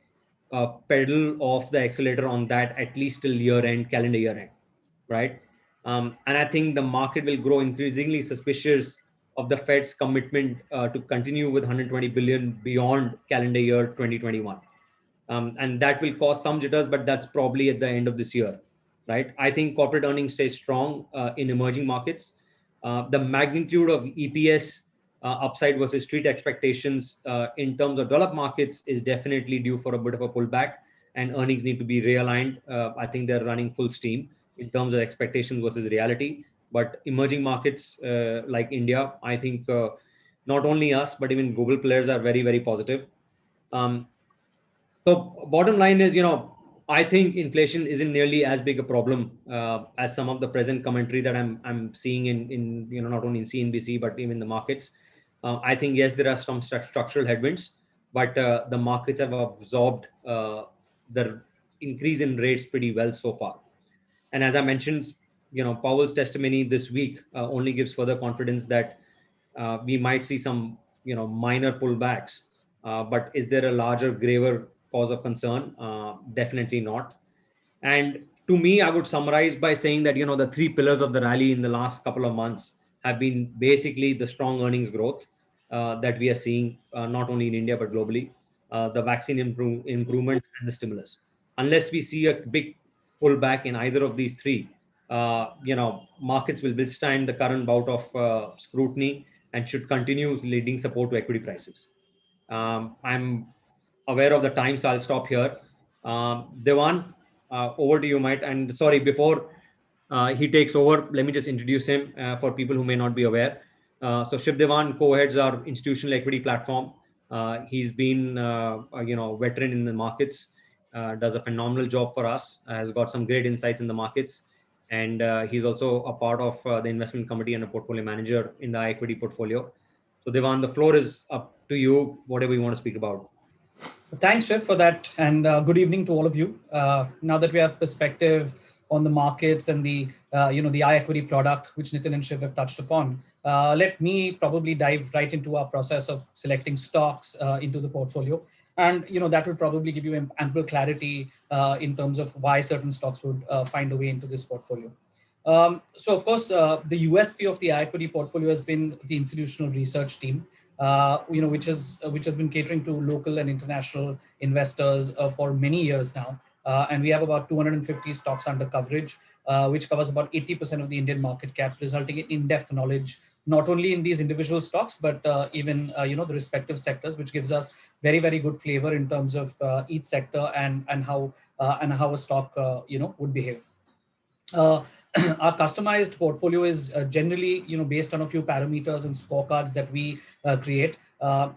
pedal off the accelerator on that, at least till year end, calendar year end, right? And I think the market will grow increasingly suspicious of the Fed's commitment to continue with 120 billion beyond calendar year 2021. And that will cause some jitters, but that's probably at the end of this year, right? I think corporate earnings stay strong in emerging markets. The magnitude of EPS upside versus street expectations in terms of developed markets is definitely due for a bit of a pullback, and earnings need to be realigned. I think they're running full steam in terms of expectations versus reality. But emerging markets like India, I think not only us, but even global players are very, very positive. So bottom line is, I think inflation isn't nearly as big a problem as some of the present commentary that I'm seeing in not only in CNBC but even the markets. I think yes, there are some structural headwinds, but the markets have absorbed the increase in rates pretty well so far. And as I mentioned, Powell's testimony this week only gives further confidence that we might see some minor pullbacks. But is there a larger, graver cause of concern? Definitely not. And to me, I would summarize by saying that, the three pillars of the rally in the last couple of months have been basically the strong earnings growth that we are seeing, not only in India, but globally, the vaccine improvements and the stimulus. Unless we see a big pullback in either of these three, markets will withstand the current bout of scrutiny and should continue leading support to equity prices. I'm aware of the time, so I'll stop here. Devan, over to you, mate. And sorry, before he takes over, let me just introduce him for people who may not be aware. So Shiv Devan co-heads our institutional equity platform. He's been, veteran in the markets, does a phenomenal job for us, has got some great insights in the markets. And he's also a part of the investment committee and a portfolio manager in the equity portfolio. So Devan, the floor is up to you, whatever you want to speak about. Thanks, Shiv, for that. And good evening to all of you. Now that we have perspective on the markets and the iEquity product, which Nitin and Shiv have touched upon, let me probably dive right into our process of selecting stocks into the portfolio. And, that will probably give you ample clarity in terms of why certain stocks would find a way into this portfolio. So, of course, the USP of the iEquity portfolio has been the institutional research team, which has been catering to local and international investors for many years now. And we have about 250 stocks under coverage, which covers about 80% of the Indian market cap, resulting in in-depth knowledge, not only in these individual stocks, but even the respective sectors, which gives us very, very good flavor in terms of each sector and how a stock would behave. our customized portfolio is generally, based on a few parameters and scorecards that we create. I'll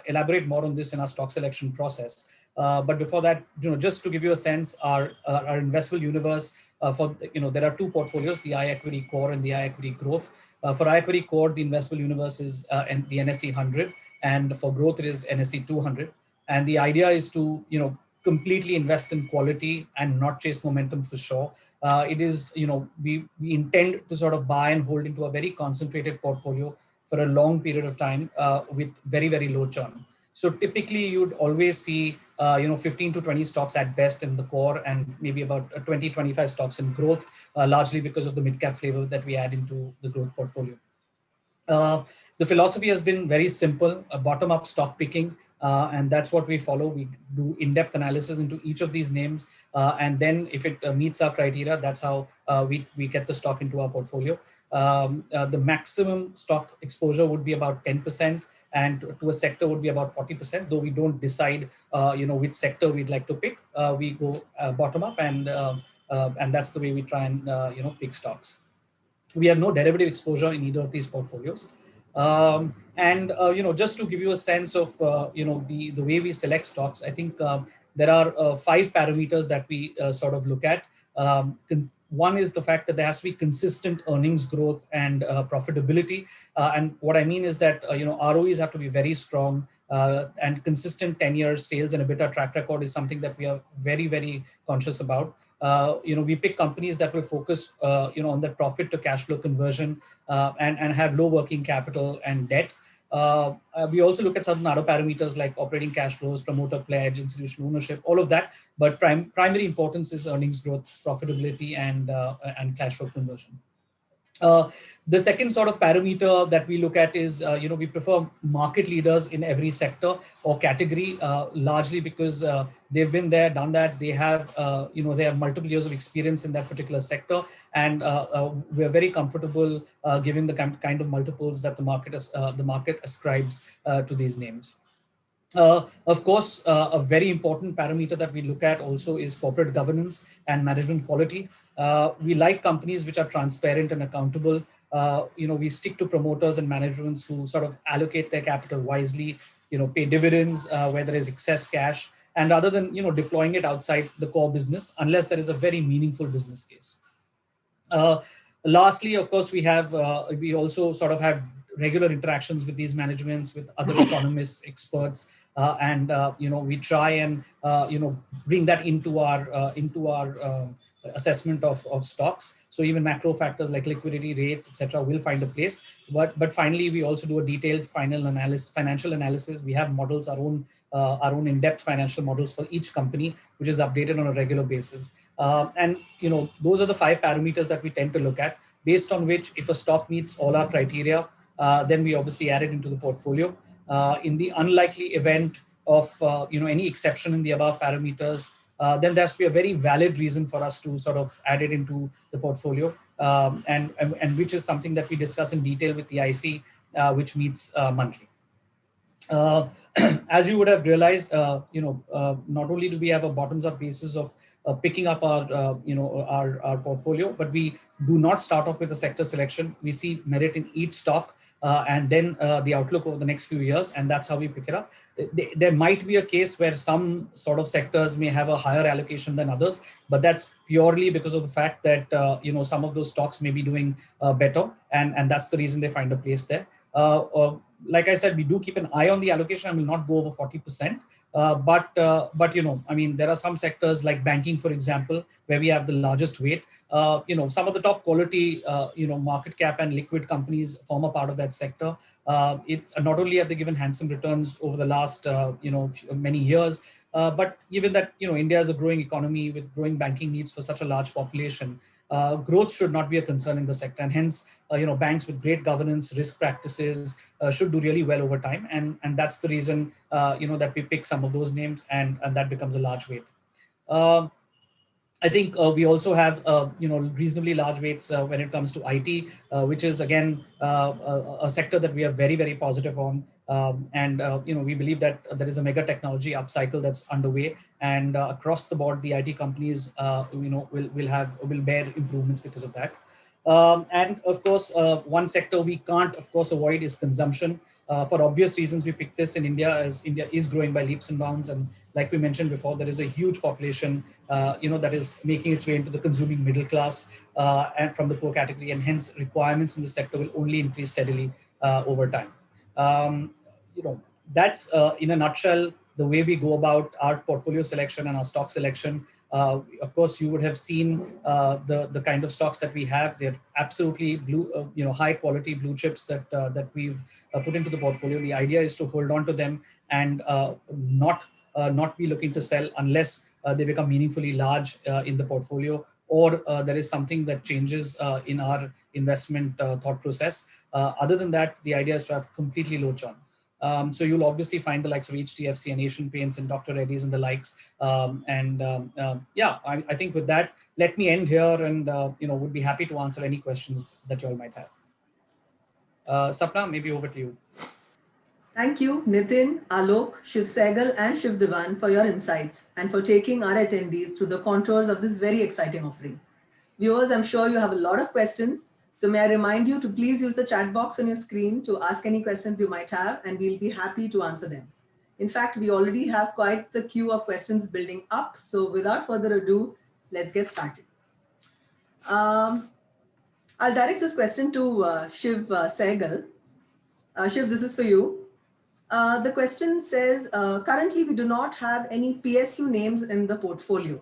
elaborate more on this in our stock selection process. But before that, just to give you a sense, our investable universe there are two portfolios, the iEquity Core and the iEquity Growth. For iEquity Core, the investable universe is the NSE 100, and for Growth it is NSE 200. And the idea is to completely invest in quality and not chase momentum for sure. It is, we intend to sort of buy and hold into a very concentrated portfolio for a long period of time with very, very low churn. So typically you'd always see, 15 to 20 stocks at best in the core, and maybe about 20, 25 stocks in growth, largely because of the mid-cap flavor that we add into the growth portfolio. The philosophy has been very simple, a bottom-up stock picking, and that's what we follow. We do in-depth analysis into each of these names, and then if it meets our criteria, that's how we get the stock into our portfolio. The maximum stock exposure would be about 10%, and to a sector would be about 40%, though we don't decide which sector we'd like to pick. We go bottom up, and that's the way we try and pick stocks. We have no derivative exposure in either of these portfolios. Just to give you a sense of the way we select stocks, I think there are 5 parameters that we sort of look at. One is the fact that there has to be consistent earnings growth and profitability. And what I mean is that ROEs have to be very strong, and consistent 10-year sales and EBITDA track record is something that we are very, very conscious about. We pick companies that will focus on the profit to cash flow conversion and have low working capital and debt. We also look at certain other parameters like operating cash flows, promoter pledge, institutional ownership, all of that. But primary importance is earnings growth, profitability, and cash flow conversion. The second sort of parameter that we look at is, we prefer market leaders in every sector or category, largely because they've been there, done that. They have, they have multiple years of experience in that particular sector, and we're very comfortable giving the kind of multiples that the market ascribes to these names. Of course, a very important parameter that we look at also is corporate governance and management quality. We like companies which are transparent and accountable. We stick to promoters and managements who sort of allocate their capital wisely, pay dividends where there is excess cash, and other than deploying it outside the core business, unless there is a very meaningful business case. Lastly, of course, we also sort of have regular interactions with these managements, with other economists, experts, and we try and bring that into our assessment of stocks. So even macro factors like liquidity rates, etc., will find a place. But finally, we also do a detailed financial analysis. We have models, our own in-depth financial models for each company, which is updated on a regular basis. And those are the 5 parameters that we tend to look at, based on which, if a stock meets all our criteria, then we obviously add it into the portfolio. In the unlikely event of any exception in the above parameters, then there has to be a very valid reason for us to sort of add it into the portfolio, and which is something that we discuss in detail with the IC, which meets monthly. As you would have realized, not only do we have a bottoms-up basis of picking up our portfolio, but we do not start off with a sector selection. We see merit in each stock, and then the outlook over the next few years, and that's how we pick it up. There might be a case where some sort of sectors may have a higher allocation than others, but that's purely because of the fact that some of those stocks may be doing better, and that's the reason they find a place there. Like I said, we do keep an eye on the allocation. I will not go over 40%. But there are some sectors like banking, for example, where we have the largest weight. Some of the top quality, market cap and liquid companies form a part of that sector. It's not only have they given handsome returns over the last, many years, but given that, India is a growing economy with growing banking needs for such a large population, growth should not be a concern in the sector. And hence, banks with great governance, risk practices should do really well over time. And that's the reason, that we pick some of those names, and that becomes a large weight. I think we also have, reasonably large weights when it comes to IT, which is, again, a sector that we are very, very positive on. We believe that there is a mega technology upcycle that's underway, and across the board, the IT companies, will bear improvements because of that. And of course, one sector we can't, of course, avoid is consumption. For obvious reasons, we picked this in India, as India is growing by leaps and bounds. And like we mentioned before, there is a huge population, that is making its way into the consuming middle class and from the poor category, and hence requirements in the sector will only increase steadily over time. That's in a nutshell the way we go about our portfolio selection and our stock selection. Of course, you would have seen the kind of stocks that we have. They're absolutely high quality blue chips that we've put into the portfolio. The idea is to hold on to them and not be looking to sell unless they become meaningfully large in the portfolio, or there is something that changes in our investment thought process. Other than that, the idea is to have completely low churn. So you'll obviously find the likes of HDFC and Asian Paints and Dr. Reddy's and the likes. I think with that, let me end here, and would be happy to answer any questions that you all might have. Sapna, maybe over to you. Thank you, Nitin, Alok, Shiv Sehgal, and Shiv Diwan for your insights and for taking our attendees through the contours of this very exciting offering. Viewers, I'm sure you have a lot of questions. So may I remind you to please use the chat box on your screen to ask any questions you might have, and we'll be happy to answer them. In fact, we already have quite the queue of questions building up. So without further ado, let's get started. I'll direct this question to Shiv Sehgal. Shiv, this is for you. The question says, currently we do not have any PSU names in the portfolio.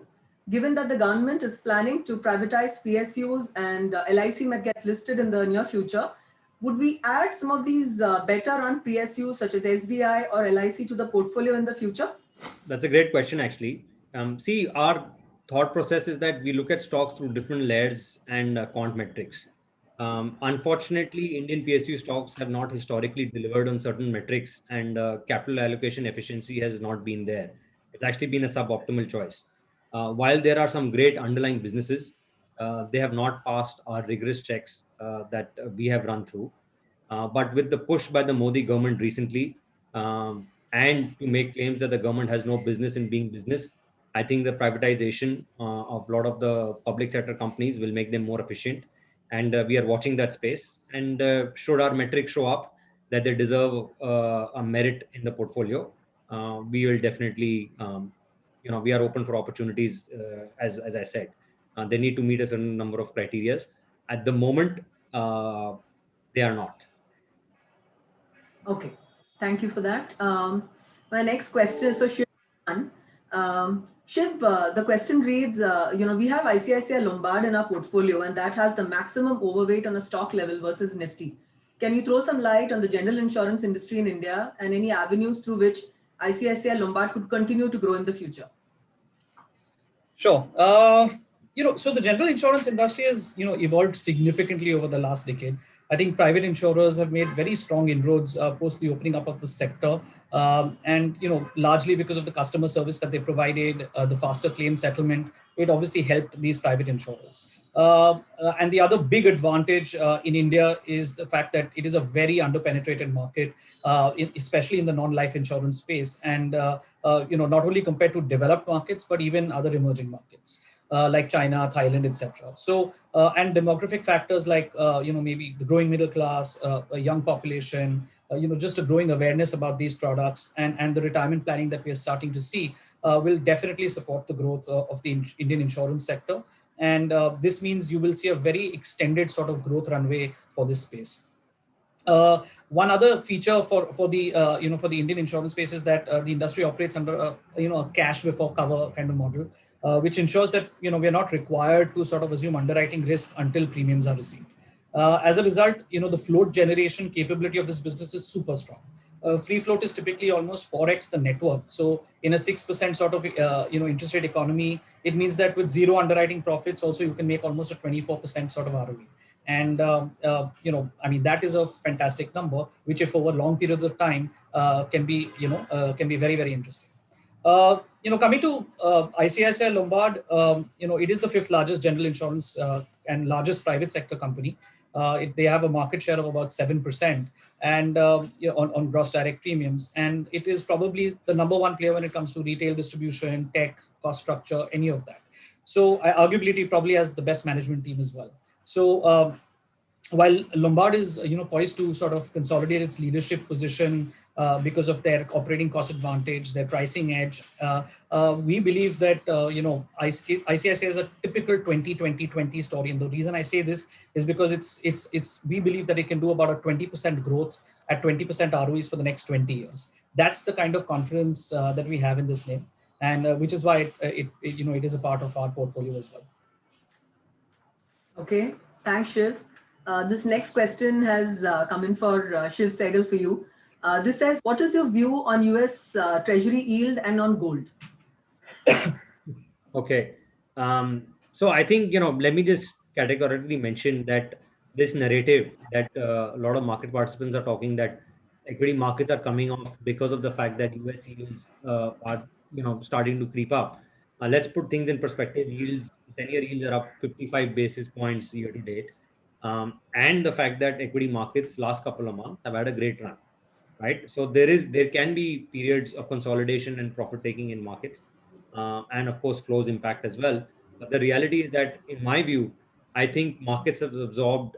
Given that the government is planning to privatize PSUs and LIC might get listed in the near future, would we add some of these better run PSUs such as SBI or LIC to the portfolio in the future? That's a great question, actually. See, our thought process is that we look at stocks through different layers and quant metrics. Unfortunately, Indian PSU stocks have not historically delivered on certain metrics, and capital allocation efficiency has not been there. It's actually been a suboptimal choice. While there are some great underlying businesses, they have not passed our rigorous checks that we have run through. But with the push by the Modi government recently, and to make claims that the government has no business in being business, I think the privatization of a lot of the public sector companies will make them more efficient. And we are watching that space. And should our metrics show up that they deserve a merit in the portfolio, we will definitely, we are open for opportunities, as I said. They need to meet a certain number of criteria. At the moment, they are not. Okay, thank you for that. My next question is for Shiv. Shiv, the question reads, we have ICICI Lombard in our portfolio, and that has the maximum overweight on a stock level versus Nifty. Can you throw some light on the general insurance industry in India and any avenues through which ICICI Lombard could continue to grow in the future? Sure. So the general insurance industry has, evolved significantly over the last decade. I think private insurers have made very strong inroads post the opening up of the sector. And, largely because of the customer service that they provided, the faster claim settlement, it obviously helped these private insurers. And the other big advantage in India is the fact that it is a very underpenetrated market, especially in the non-life insurance space. And, not only compared to developed markets, but even other emerging markets. Like China, Thailand, etc. So, and demographic factors like, maybe the growing middle class, a young population, just a growing awareness about these products and the retirement planning that we are starting to see will definitely support the growth of the Indian insurance sector. And this means you will see a very extended sort of growth runway for this space. One other feature for the Indian insurance space is that the industry operates under a cash before cover kind of model. Which ensures that we are not required to sort of assume underwriting risk until premiums are received. As a result, the float generation capability of this business is super strong. Free float is typically almost 4x the net worth. So in a 6% sort of interest rate economy, it means that with zero underwriting profits, also you can make almost a 24% sort of ROE. And that is a fantastic number, which if over long periods of time can be very, very interesting. Coming to ICICI Lombard, it is the 5th largest general insurance and largest private sector company. They have a market share of about 7%, and on gross direct premiums, and it is probably the number one player when it comes to retail distribution, tech, cost structure, any of that. So arguably it probably has the best management team as well. So while Lombard is poised to sort of consolidate its leadership position because of their operating cost advantage, their pricing edge, we believe that ICICI is a typical 20-20-20 story. And the reason I say this is because it's we believe that it can do about a 20% growth at 20% ROEs for the next 20 years. That's the kind of confidence that we have in this name, and which is why it is a part of our portfolio as well. Okay, thanks, Shiv. This next question has come in for Shiv Sehgal for you. This says, what is your view on US Treasury yield and on gold? Okay. So I think, let me just categorically mention that this narrative that a lot of market participants are talking, that equity markets are coming off because of the fact that US yields are, starting to creep up. Let's put things in perspective. Yields, 10-year yields are up 55 basis points year to date. And the fact that equity markets last couple of months have had a great run, right? So there can be periods of consolidation and profit taking in markets, and of course flows impact as well. But the reality is that, in my view, I think markets have absorbed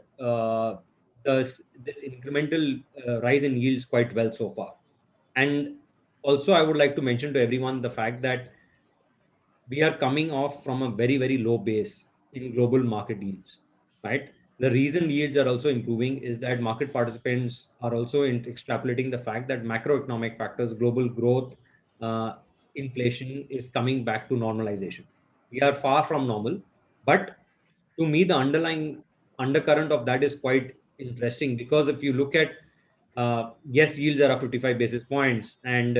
this incremental rise in yields quite well so far. And also, I would like to mention to everyone the fact that we are coming off from a very, very low base in global market yields, right? The reason yields are also improving is that market participants are also extrapolating the fact that macroeconomic factors, global growth, inflation is coming back to normalization. We are far from normal, but to me, the underlying undercurrent of that is quite interesting, because if you look at, yes, yields are up 55 basis points, and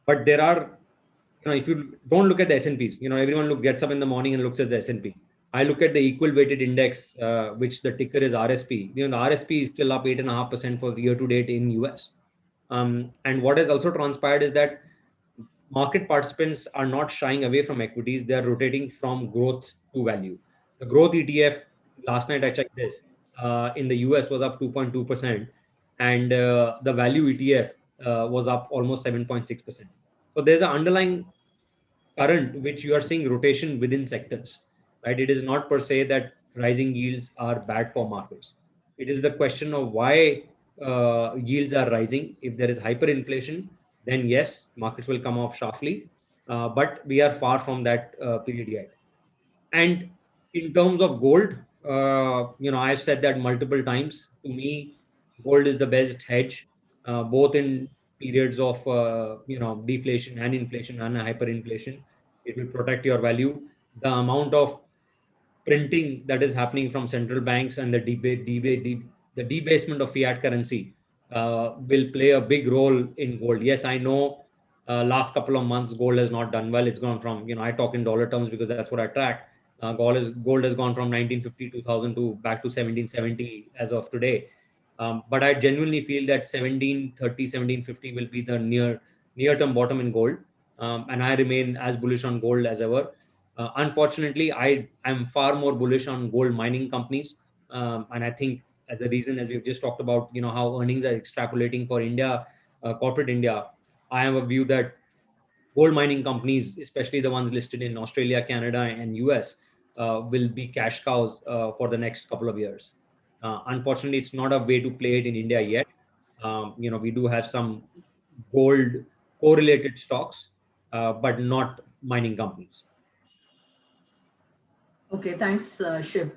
but there are, if you don't look at the S&Ps, everyone gets up in the morning and looks at the S&P. I look at the equal weighted index, which the ticker is RSP. The RSP is still up 8.5% for year to date in US. And what has also transpired is that market participants are not shying away from equities. They are rotating from growth to value. The growth ETF, last night I checked this, in the US was up 2.2%, and the value ETF was up almost 7.6%. So there's an underlying current which you are seeing rotation within sectors, right? It is not per se that rising yields are bad for markets. It is the question of why yields are rising. If there is hyperinflation, then yes, markets will come off sharply, but we are far from that period yet. And in terms of gold, I've said that multiple times. To me, gold is the best hedge, both in periods of deflation and inflation and hyperinflation. It will protect your value. The amount of printing that is happening from central banks and the debasement of fiat currency will play a big role in gold. Yes, I know last couple of months gold has not done well. It's gone from, I talk in dollar terms because that's what I track. Gold has gone from 1950, 2000 to back to 1770 as of today. But I genuinely feel that 1730, 1750 will be the near-term bottom in gold. And I remain as bullish on gold as ever. Unfortunately, I'm far more bullish on gold mining companies. And I think, as a reason, as we've just talked about, how earnings are extrapolating for India, corporate India, I have a view that gold mining companies, especially the ones listed in Australia, Canada, and US, will be cash cows for the next couple of years. Unfortunately, it's not a way to play it in India yet. We do have some gold correlated stocks, but not mining companies. Okay, thanks, Shiv.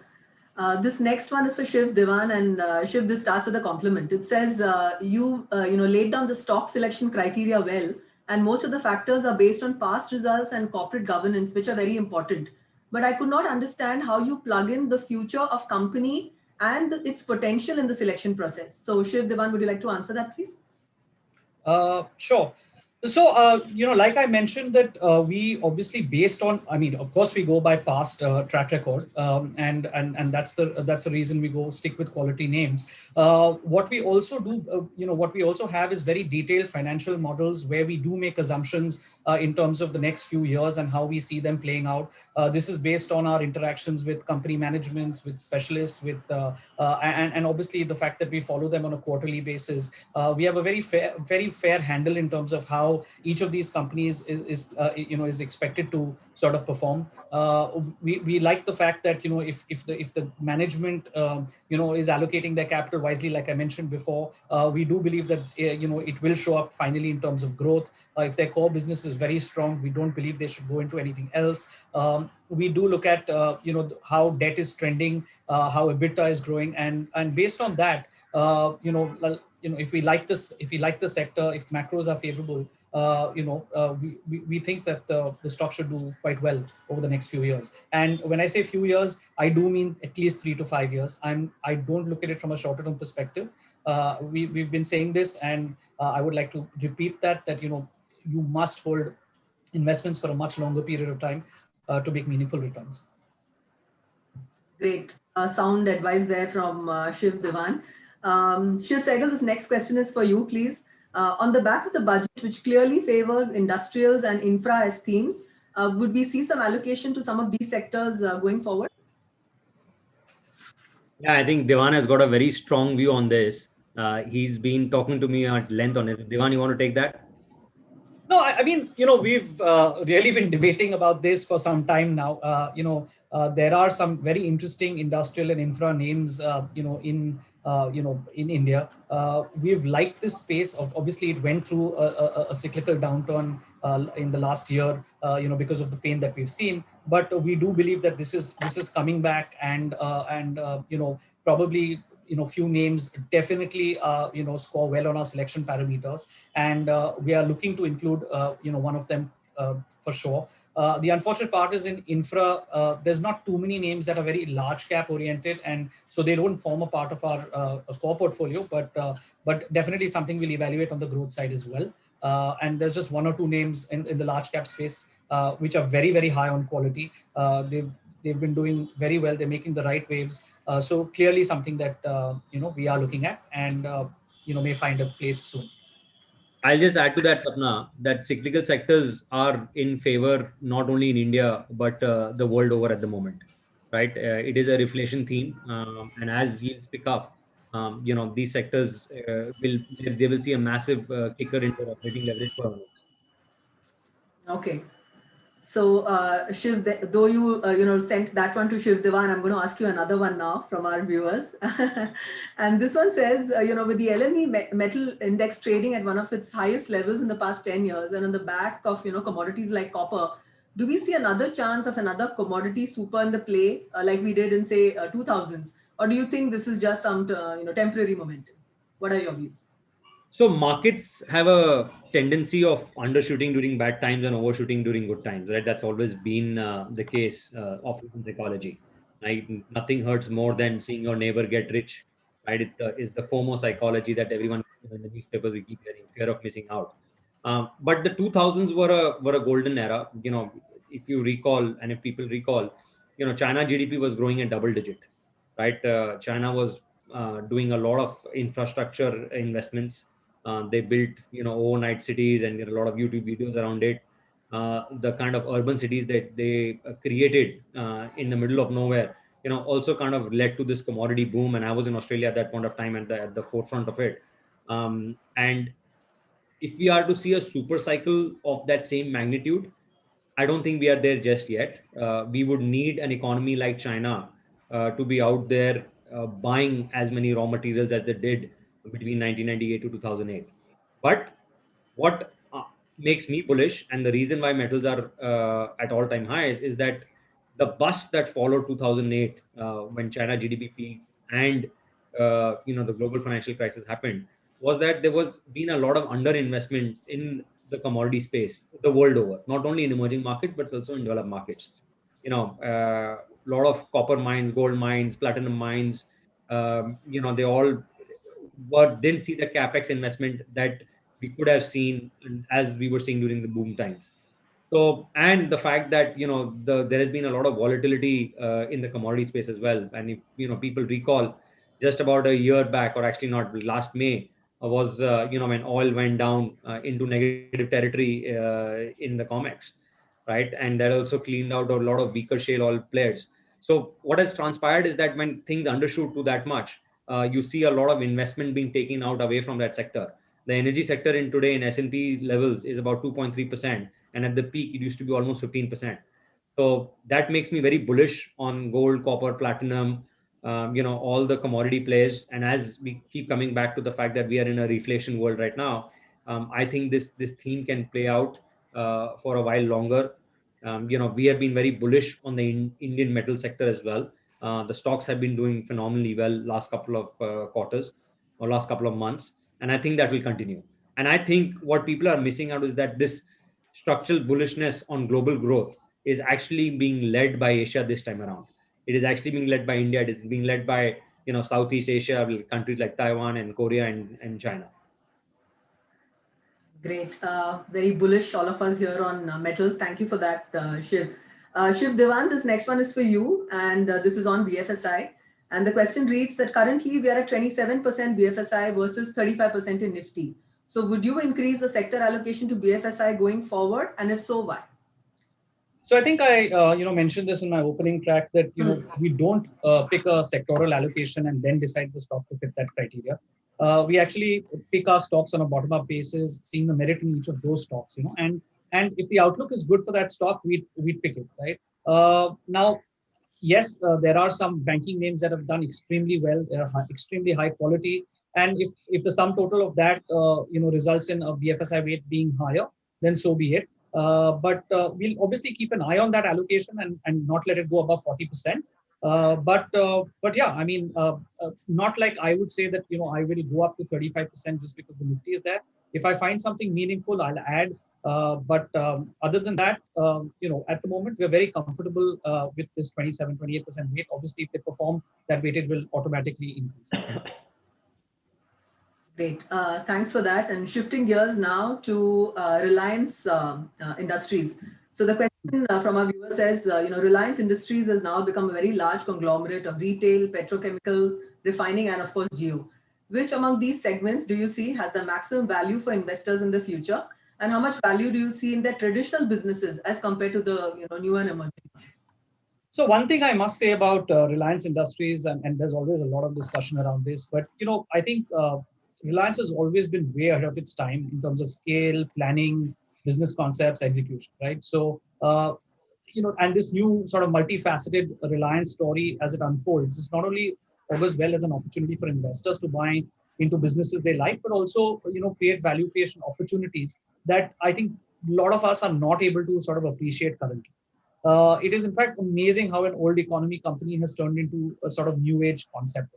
This next one is for Shiv Diwan, and Shiv, this starts with a compliment. It says you laid down the stock selection criteria well, and most of the factors are based on past results and corporate governance, which are very important. But I could not understand how you plug in the future of company and its potential in the selection process. So Shiv Diwan, would you like to answer that, please? Sure. So, like I mentioned that we obviously based on, I mean, of course we go by past track record, and that's the reason we go stick with quality names. What we also do, what we also have is very detailed financial models where we do make assumptions in terms of the next few years and how we see them playing out. This is based on our interactions with company managements, with specialists, with and obviously the fact that we follow them on a quarterly basis. We have a very fair handle in terms of how each of these companies is expected to sort of perform. We like the fact that if the management is allocating their capital wisely, like I mentioned before, we do believe that it will show up finally in terms of growth. If their core business is very strong, we don't believe they should go into anything else. We do look at how debt is trending, how EBITDA is growing, and based on that, if we like the sector, if macros are favorable, we think that the stock should do quite well over the next few years. And when I say few years, I do mean at least 3 to 5 years. I don't look at it from a shorter term perspective. We've been saying this, and I would like to repeat that you must hold investments for a much longer period of time to make meaningful returns. Great. Sound advice there from Shiv Diwan. Shiv Sehgal, this next question is for you, please. On the back of the budget, which clearly favors industrials and infra as themes, would we see some allocation to some of these sectors going forward? Yeah, I think Devan has got a very strong view on this. He's been talking to me at length on it. Devan, you want to take that? No, I mean, we've really been debating about this for some time now. There are some very interesting industrial and infra names, in India. We've liked this space. Obviously, it went through a cyclical downturn in the last year, because of the pain that we've seen. But we do believe that this is coming back, and probably few names definitely score well on our selection parameters, and we are looking to include one of them for sure. The unfortunate part is in infra, there's not too many names that are very large cap oriented, and so they don't form a part of our core portfolio, but definitely something we'll evaluate on the growth side as well. And there's just one or two names in the large cap space which are very, very high on quality. They've been doing very well. They're making the right waves. So clearly something that we are looking at, and may find a place soon. I'll just add to that, Sapna, that cyclical sectors are in favor not only in India but the world over at the moment, right? It is a reflation theme, and as yields pick up, these sectors will see a massive kicker into operating leverage for earnings. Okay. So Shiv, though you sent that one to Shiv Diwan, I'm going to ask you another one now from our viewers. And this one says, with the LME metal index trading at one of its highest levels in the past 10 years, and on the back of commodities like copper, do we see another chance of another commodity super in the play like we did in say 2000s, or do you think this is just some temporary momentum? What are your views? So markets have a tendency of undershooting during bad times and overshooting during good times, right? That's always been the case of psychology. Right? Nothing hurts more than seeing your neighbor get rich, right? It's the FOMO psychology that everyone in the newspapers we keep hearing, fear of missing out. But the 2000s were a golden era. If you recall, and if people recall, China GDP was growing at double digit, right? China was doing a lot of infrastructure investments. They built, overnight cities, and there are a lot of YouTube videos around it. The kind of urban cities that they created in the middle of nowhere, also kind of led to this commodity boom. And I was in Australia at that point of time at the forefront of it. And if we are to see a super cycle of that same magnitude, I don't think we are there just yet. We would need an economy like China to be out there buying as many raw materials as they did between 1998 to 2008. But what makes me bullish, and the reason why metals are at all-time highs, is that the bust that followed 2008 when China GDP peaked and the global financial crisis happened, was that there was been a lot of underinvestment in the commodity space the world over, not only in emerging markets but also in developed markets. A lot of copper mines, gold mines, platinum mines, they all didn't see the capex investment that we could have seen as we were seeing during the boom times. So, and the fact that, there has been a lot of volatility in the commodity space as well. And if, people recall just about a year back, or actually not, last May was, when oil went down into negative territory in the COMEX, right? And that also cleaned out a lot of weaker shale oil players. So what has transpired is that when things undershoot to that much, you see a lot of investment being taken out away from that sector. The energy sector in today in S&P levels is about 2.3%. And at the peak, it used to be almost 15%. So that makes me very bullish on gold, copper, platinum, all the commodity plays. And as we keep coming back to the fact that we are in a reflation world right now, I think this theme can play out for a while longer. We have been very bullish on the Indian metal sector as well. The stocks have been doing phenomenally well last couple of quarters or last couple of months, and I think that will continue. And I think what people are missing out is that this structural bullishness on global growth is actually being led by Asia this time around. It is actually being led by India. It is being led by Southeast Asia, countries like Taiwan and Korea and China. Great. Very bullish, all of us here on metals. Thank you for that, Shiv. Shiv Devan, this next one is for you, and this is on BFSI. And the question reads that currently we are at 27% BFSI versus 35% in Nifty. So would you increase the sector allocation to BFSI going forward? And if so, why? So I think I mentioned this in my opening track that we don't pick a sectoral allocation and then decide the stock to fit that criteria. We actually pick our stocks on a bottom-up basis, seeing the merit in each of those stocks, and if the outlook is good for that stock, we'd pick it, right? Now, yes, there are some banking names that have done extremely well. They're extremely high quality, and if the sum total of that results in a BFSI weight being higher, then so be it. But we'll obviously keep an eye on that allocation and not let it go above 40%. But yeah, I mean, not like I would say that I will go up to 35% just because the Nifty is there. If I find something meaningful, I'll add. But other than that, at the moment we're very comfortable with this 27-28% weight. Obviously, if they perform, that weightage will automatically increase. Great. Thanks for that. And shifting gears now to Reliance Industries. So the question from our viewer says, Reliance Industries has now become a very large conglomerate of retail, petrochemicals, refining, and of course, geo. Which among these segments do you see has the maximum value for investors in the future? And how much value do you see in their traditional businesses as compared to the newer and emerging ones? So one thing I must say about Reliance Industries, and there's always a lot of discussion around this, but I think Reliance has always been way ahead of its time in terms of scale, planning, business concepts, execution, right? So, and this new sort of multifaceted Reliance story as it unfolds, it's not only augurs well as an opportunity for investors to buy into businesses they like, but also, create value creation opportunities that I think a lot of us are not able to sort of appreciate currently. It is in fact amazing how an old economy company has turned into a sort of new age concept.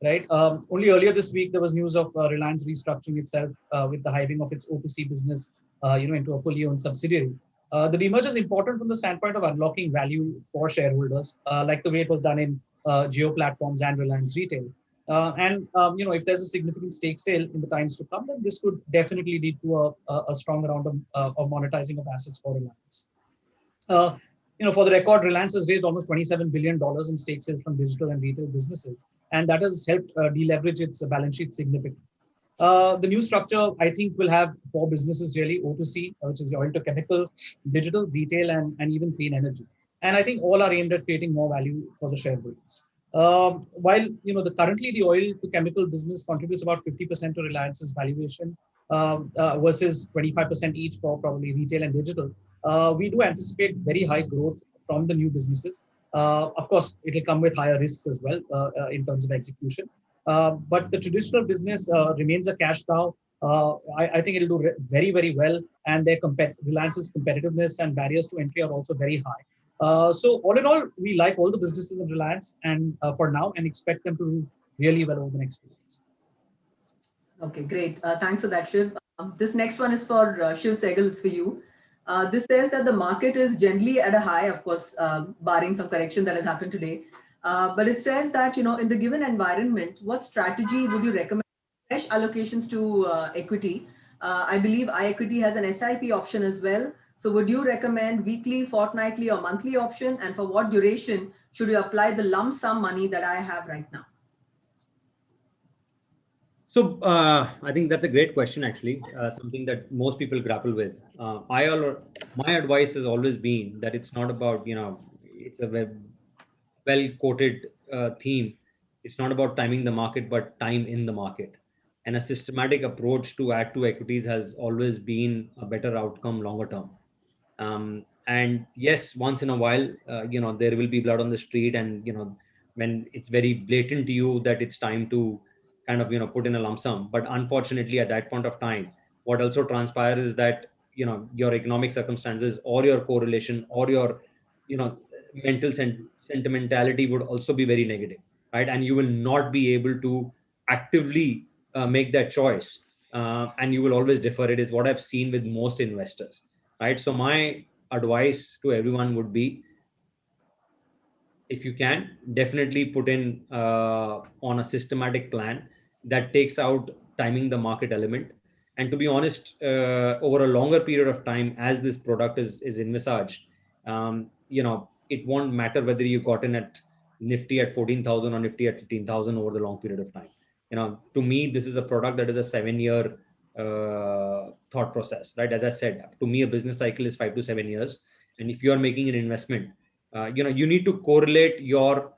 Right. Only earlier this week, there was news of Reliance restructuring itself with the hiving of its O2C business, into a fully owned subsidiary. The demerger is important from the standpoint of unlocking value for shareholders, like the way it was done in Jio Platforms and Reliance Retail. If there's a significant stake sale in the times to come, then this could definitely lead to a strong round of monetizing of assets for Reliance. For the record, Reliance has raised almost $27 billion in stake sales from digital and retail businesses, and that has helped deleverage its balance sheet significantly. The new structure, I think, will have 4 businesses really: O2C, which is the oil to chemical, digital, retail, and even clean energy. And I think all are aimed at creating more value for the shareholders. While currently the oil to chemical business contributes about 50% to Reliance's valuation versus 25% each for probably retail and digital. We do anticipate very high growth from the new businesses. Of course, it will come with higher risks as well in terms of execution. But the traditional business remains a cash cow. I think it'll do very, very well. And Reliance's competitiveness and barriers to entry are also very high. So all in all, we like all the businesses in Reliance and for now, and expect them to do really well over the next few years. Okay, great. Thanks for that, Shiv. This next one is for Shiv Sehgal. It's for you. This says that the market is generally at a high, of course, barring some correction that has happened today. But it says that, in the given environment, what strategy would you recommend fresh allocations to equity I believe iEquity has an SIP option as well. So would you recommend weekly, fortnightly, or monthly option? And for what duration should you apply the lump sum money that I have right now? So I think that's a great question, actually, something that most people grapple with. My advice has always been that it's not about, it's a well quoted theme. It's not about timing the market, but time in the market. And a systematic approach to add to equities has always been a better outcome longer term. And yes, once in a while, there will be blood on the street, and when it's very blatant to you that it's time to kind of put in a lump sum. But unfortunately, at that point of time, what also transpires is that your economic circumstances or your correlation or your you know mental sentimentality would also be very negative, right? And you will not be able to actively make that choice, and you will always defer. It is what I've seen with most investors, right? So my advice to everyone would be, if you can, definitely put in on a systematic plan that takes out timing the market element. And to be honest, over a longer period of time, as this product is envisaged, it won't matter whether you got in at Nifty at 14,000 or Nifty at 15,000 over the long period of time. To me, this is a product that is a 7-year thought process, right? As I said, to me, a business cycle is 5 to 7 years. And if you are making an investment, you need to correlate your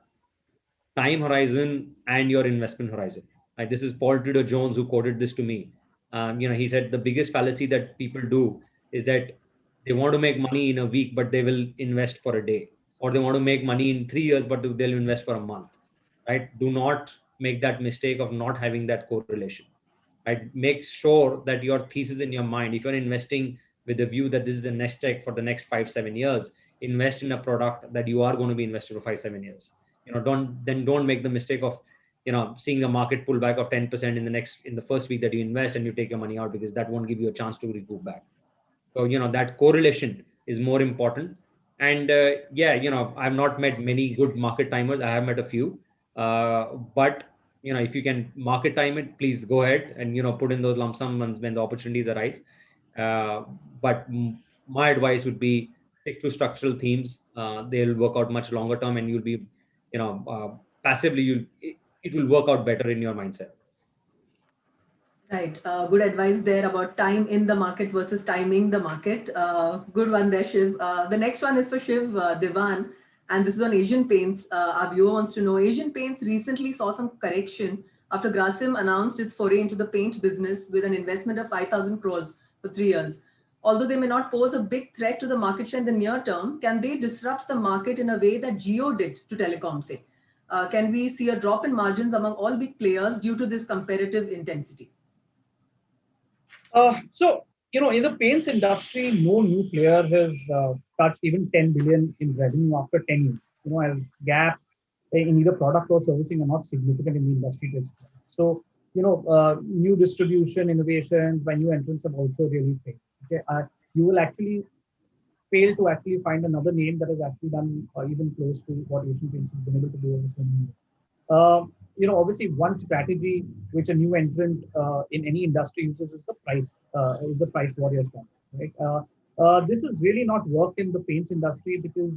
time horizon and your investment horizon. Like, this is Paul Tudor Jones who quoted this to me. He said the biggest fallacy that people do is that they want to make money in a week, but they will invest for a day, or they want to make money in 3 years, but they'll invest for a month, right? Do not make that mistake of not having that correlation, right? Make sure that your thesis in your mind, if you're investing with the view that this is the next tech for the next 5-7 years, invest in a product that you are going to be invested for 5-7 years. Don't make the mistake of seeing the market pull back of 10% in the first week that you invest, and you take your money out, because that won't give you a chance to recoup back. So that correlation is more important. And I've not met many good market timers. I have met a few, but if you can market time it, please go ahead and put in those lump sum when the opportunities arise. But my advice would be, stick to structural themes. They'll work out much longer term, and you'll be passively it will work out better in your mindset. Right. Good advice there about time in the market versus timing the market. Good one there, Shiv. The next one is for Shiv Diwan, and this is on Asian Paints. Our viewer wants to know, Asian Paints recently saw some correction after Grasim announced its foray into the paint business with an investment of 5,000 crores for 3 years. Although they may not pose a big threat to the market share in the near term, can they disrupt the market in a way that Jio did to telecom, say? Can we see a drop in margins among all big players due to this competitive intensity? In the paints industry, no new player has touched even 10 billion in revenue after 10 years. As gaps in either product or servicing are not significant in the industry. So, new distribution, innovations by new entrants have also really failed. Okay, you will actually fail to actually find another name that has actually done even close to what Asian Paints has been able to do over so many years. Obviously one strategy which a new entrant in any industry uses is the price warrior strategy, right? This has really not worked in the paints industry because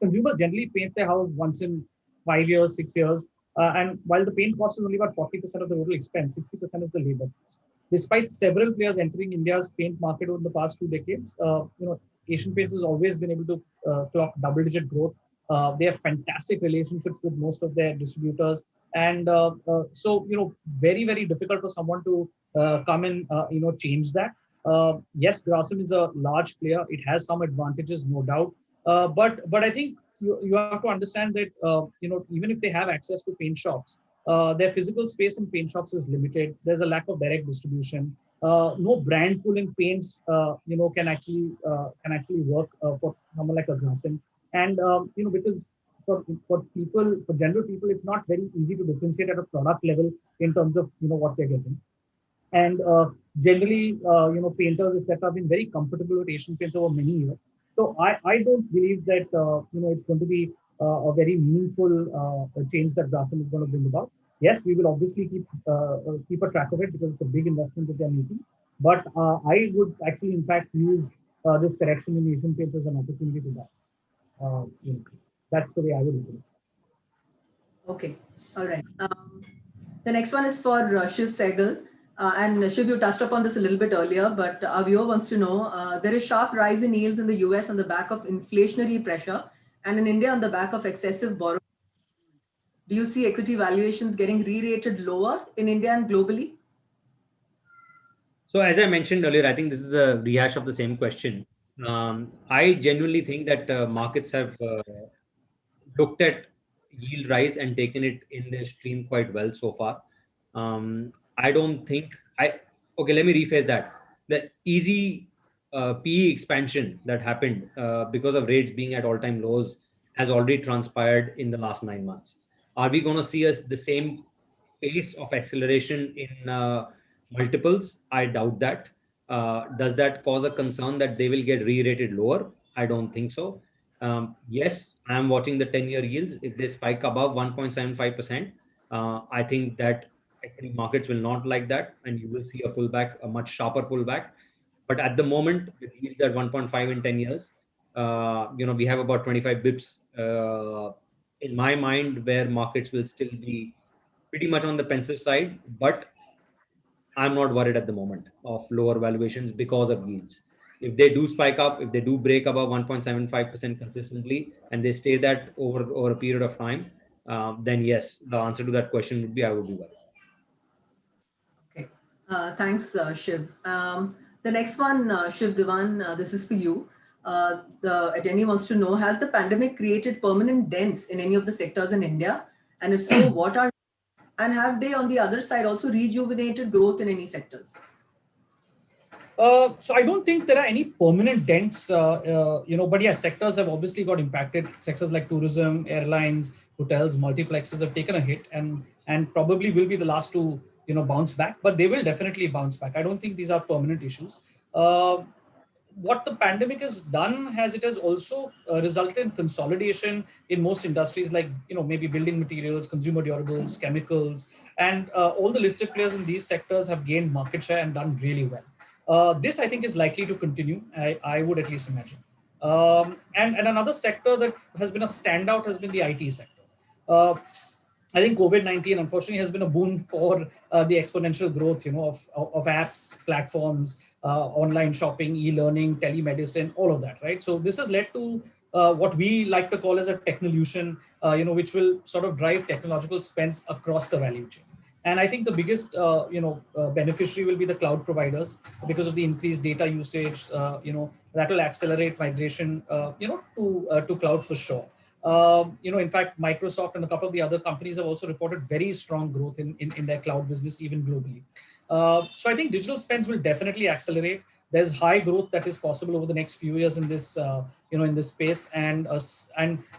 consumers generally paint their house once in 5 years, 6 years. And while the paint cost is only about 40% of the total expense, 60% is the labor cost. Despite several players entering India's paint market over the past 2 decades, Asian Paints has always been able to clock double-digit growth. They have fantastic relationships with most of their distributors. And so, very, very difficult for someone to come and, change that. Yes, Grasim is a large player. It has some advantages, no doubt. But I think you have to understand that, even if they have access to paint shops, their physical space in paint shops is limited. There's a lack of direct distribution. No brand pool in paints, can actually work for someone like a Grasim. And, because for general people, it's not very easy to differentiate at a product level in terms of, what they're getting. And generally, painters, etc., have been very comfortable with Asian Paints over many years. So I don't believe that, it's going to be a very meaningful change that Grasim is going to bring about. Yes, we will obviously keep a track of it because it's a big investment that they're making. But I would actually, in fact, use this correction in Asian Paints as an opportunity to buy. That's the way I would look at it. Okay. All right. The next one is for Shiv Sehgal. And Shiv, you touched upon this a little bit earlier, but our viewer wants to know, there is sharp rise in yields in the US on the back of inflationary pressure and in India on the back of excessive borrowing. Do you see equity valuations getting re-rated lower in India and globally? So as I mentioned earlier, I think this is a rehash of the same question. I genuinely think that markets have looked at yield rise and taken it in their stream quite well so far. I don't think okay, let me rephrase that. The easy PE expansion that happened because of rates being at all-time lows has already transpired in the last 9 months. Are we going to see the same pace of acceleration in multiples? I doubt that. Does that cause a concern that they will get re-rated lower? I don't think so. Yes, I am watching the 10-year yields. If they spike above 1.75%, I think that equity markets will not like that, and you will see a pullback, a much sharper pullback. But at the moment, with yields at 1.5 in 10 years, we have about 25 bips in my mind where markets will still be pretty much on the pensive side, but I'm not worried at the moment of lower valuations because of yields. If they do spike up, if they do break above 1.75% consistently, and they stay that over a period of time, then yes, the answer to that question would be I would be worried. Okay. Thanks, Shiv. The next one, Shiv Diwan, this is for you. The attendee wants to know, has the pandemic created permanent dents in any of the sectors in India? And if so, what are, and have they on the other side also rejuvenated growth in any sectors? So I don't think there are any permanent dents, but yes, sectors have obviously got impacted. Sectors like tourism, airlines, hotels, multiplexes have taken a hit and probably will be the last to, bounce back, but they will definitely bounce back. I don't think these are permanent issues. What the pandemic has done it has also resulted in consolidation in most industries like maybe building materials, consumer durables, chemicals, and all the listed players in these sectors have gained market share and done really well. This I think is likely to continue. I would at least imagine. And another sector that has been a standout has been the IT sector. I think COVID-19 unfortunately has been a boon for the exponential growth, of apps, platforms, online shopping, e-learning, telemedicine, all of that, right? So this has led to what we like to call as a technolution, which will sort of drive technological spends across the value chain. And I think the biggest, beneficiary will be the cloud providers because of the increased data usage. That will accelerate migration, to cloud for sure. In fact, Microsoft and a couple of the other companies have also reported very strong growth in their cloud business, even globally. So I think digital spends will definitely accelerate. There's high growth that is possible over the next few years in this, in this space. And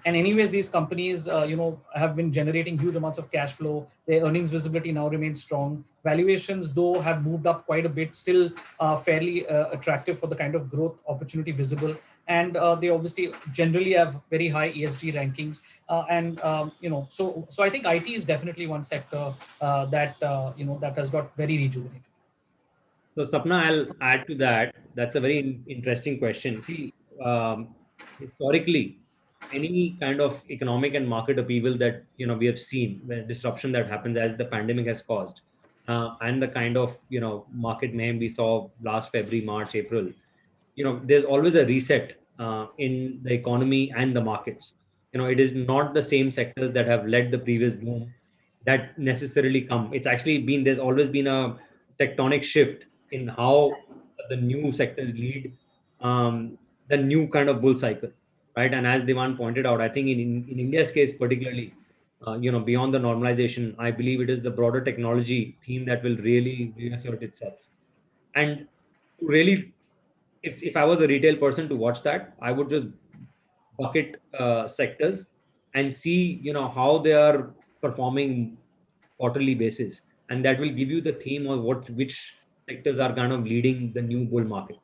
anyways, these companies, have been generating huge amounts of cash flow. Their earnings visibility now remains strong. Valuations, though, have moved up quite a bit, still fairly attractive for the kind of growth opportunity visible. And they obviously generally have very high ESG rankings. So I think IT is definitely one sector that has got very rejuvenated. So Sapna, I'll add to that. That's a very interesting question. See, historically, any kind of economic and market upheaval that we have seen, the disruption that happens as the pandemic has caused, and the kind of market mayhem we saw last February, March, April, there's always a reset in the economy and the markets. It is not the same sectors that have led the previous boom that necessarily come. It's actually been, there's always been a tectonic shift in how the new sectors lead the new kind of bull cycle, right? And as Devan pointed out, I think in India's case particularly, beyond the normalization, I believe it is the broader technology theme that will really reassert itself. And to really, if I was a retail person to watch that, I would just bucket sectors and see how they are performing quarterly basis, and that will give you the theme of which sectors are kind of leading the new bull market,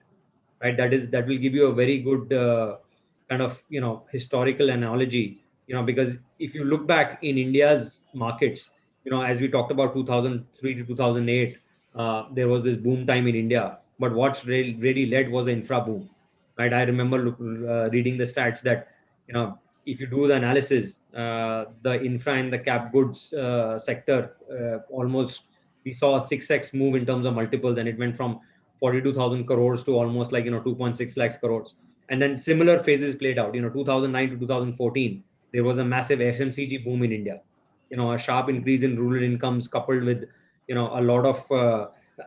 right? That will give you a very good kind of historical analogy, because if you look back in India's markets, as we talked about 2003 to 2008, there was this boom time in India. but what's really led was the infra boom, right? I remember reading the stats that, if you do the analysis, the infra and the cap goods sector, almost we saw a 6x move in terms of multiples, and it went from 42,000 crores to almost like 2.6 lakhs crores. And then similar phases played out. 2009 to 2014, there was a massive FMCG boom in India. A sharp increase in rural incomes coupled with a lot of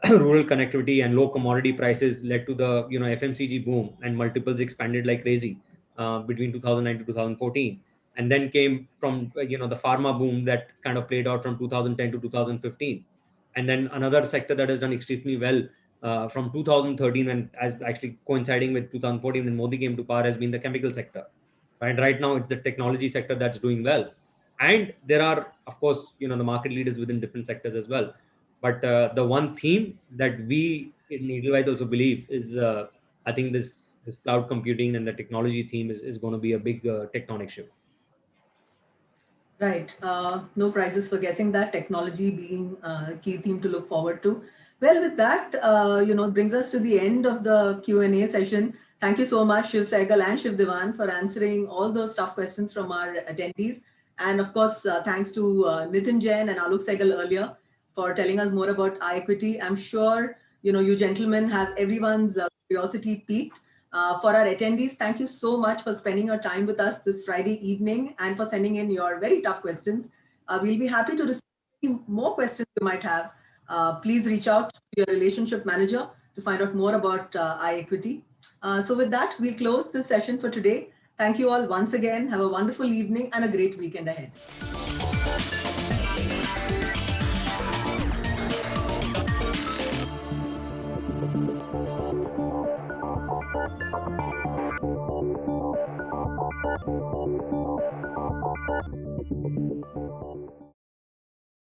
rural connectivity and low commodity prices led to the FMCG boom, and multiples expanded like crazy between 2009 to 2014. And then came from the pharma boom that kind of played out from 2010 to 2015. And then another sector that has done extremely well from 2013, and as actually coinciding with 2014 when Modi came to power, has been the chemical sector. Right now, it's the technology sector that's doing well, and there are, of course, the market leaders within different sectors as well. But the one theme that we in Edelweiss also believe is, I think this cloud computing and the technology theme is going to be a big tectonic shift. Right. No prizes for guessing that, technology being a key theme to look forward to. Well, with that, brings us to the end of the Q&A session. Thank you so much, Shiv Sehgal and Shiv Diwan, for answering all those tough questions from our attendees. And of course, thanks to Nitin Jain and Alok Sehgal earlier for telling us more about iEquity. I'm sure, you gentlemen have everyone's curiosity piqued. For our attendees, thank you so much for spending your time with us this Friday evening and for sending in your very tough questions. We'll be happy to receive more questions you might have. Please reach out to your relationship manager to find out more about iEquity. So with that, we'll close this session for today. Thank you all once again. Have a wonderful evening and a great weekend ahead. Thank you.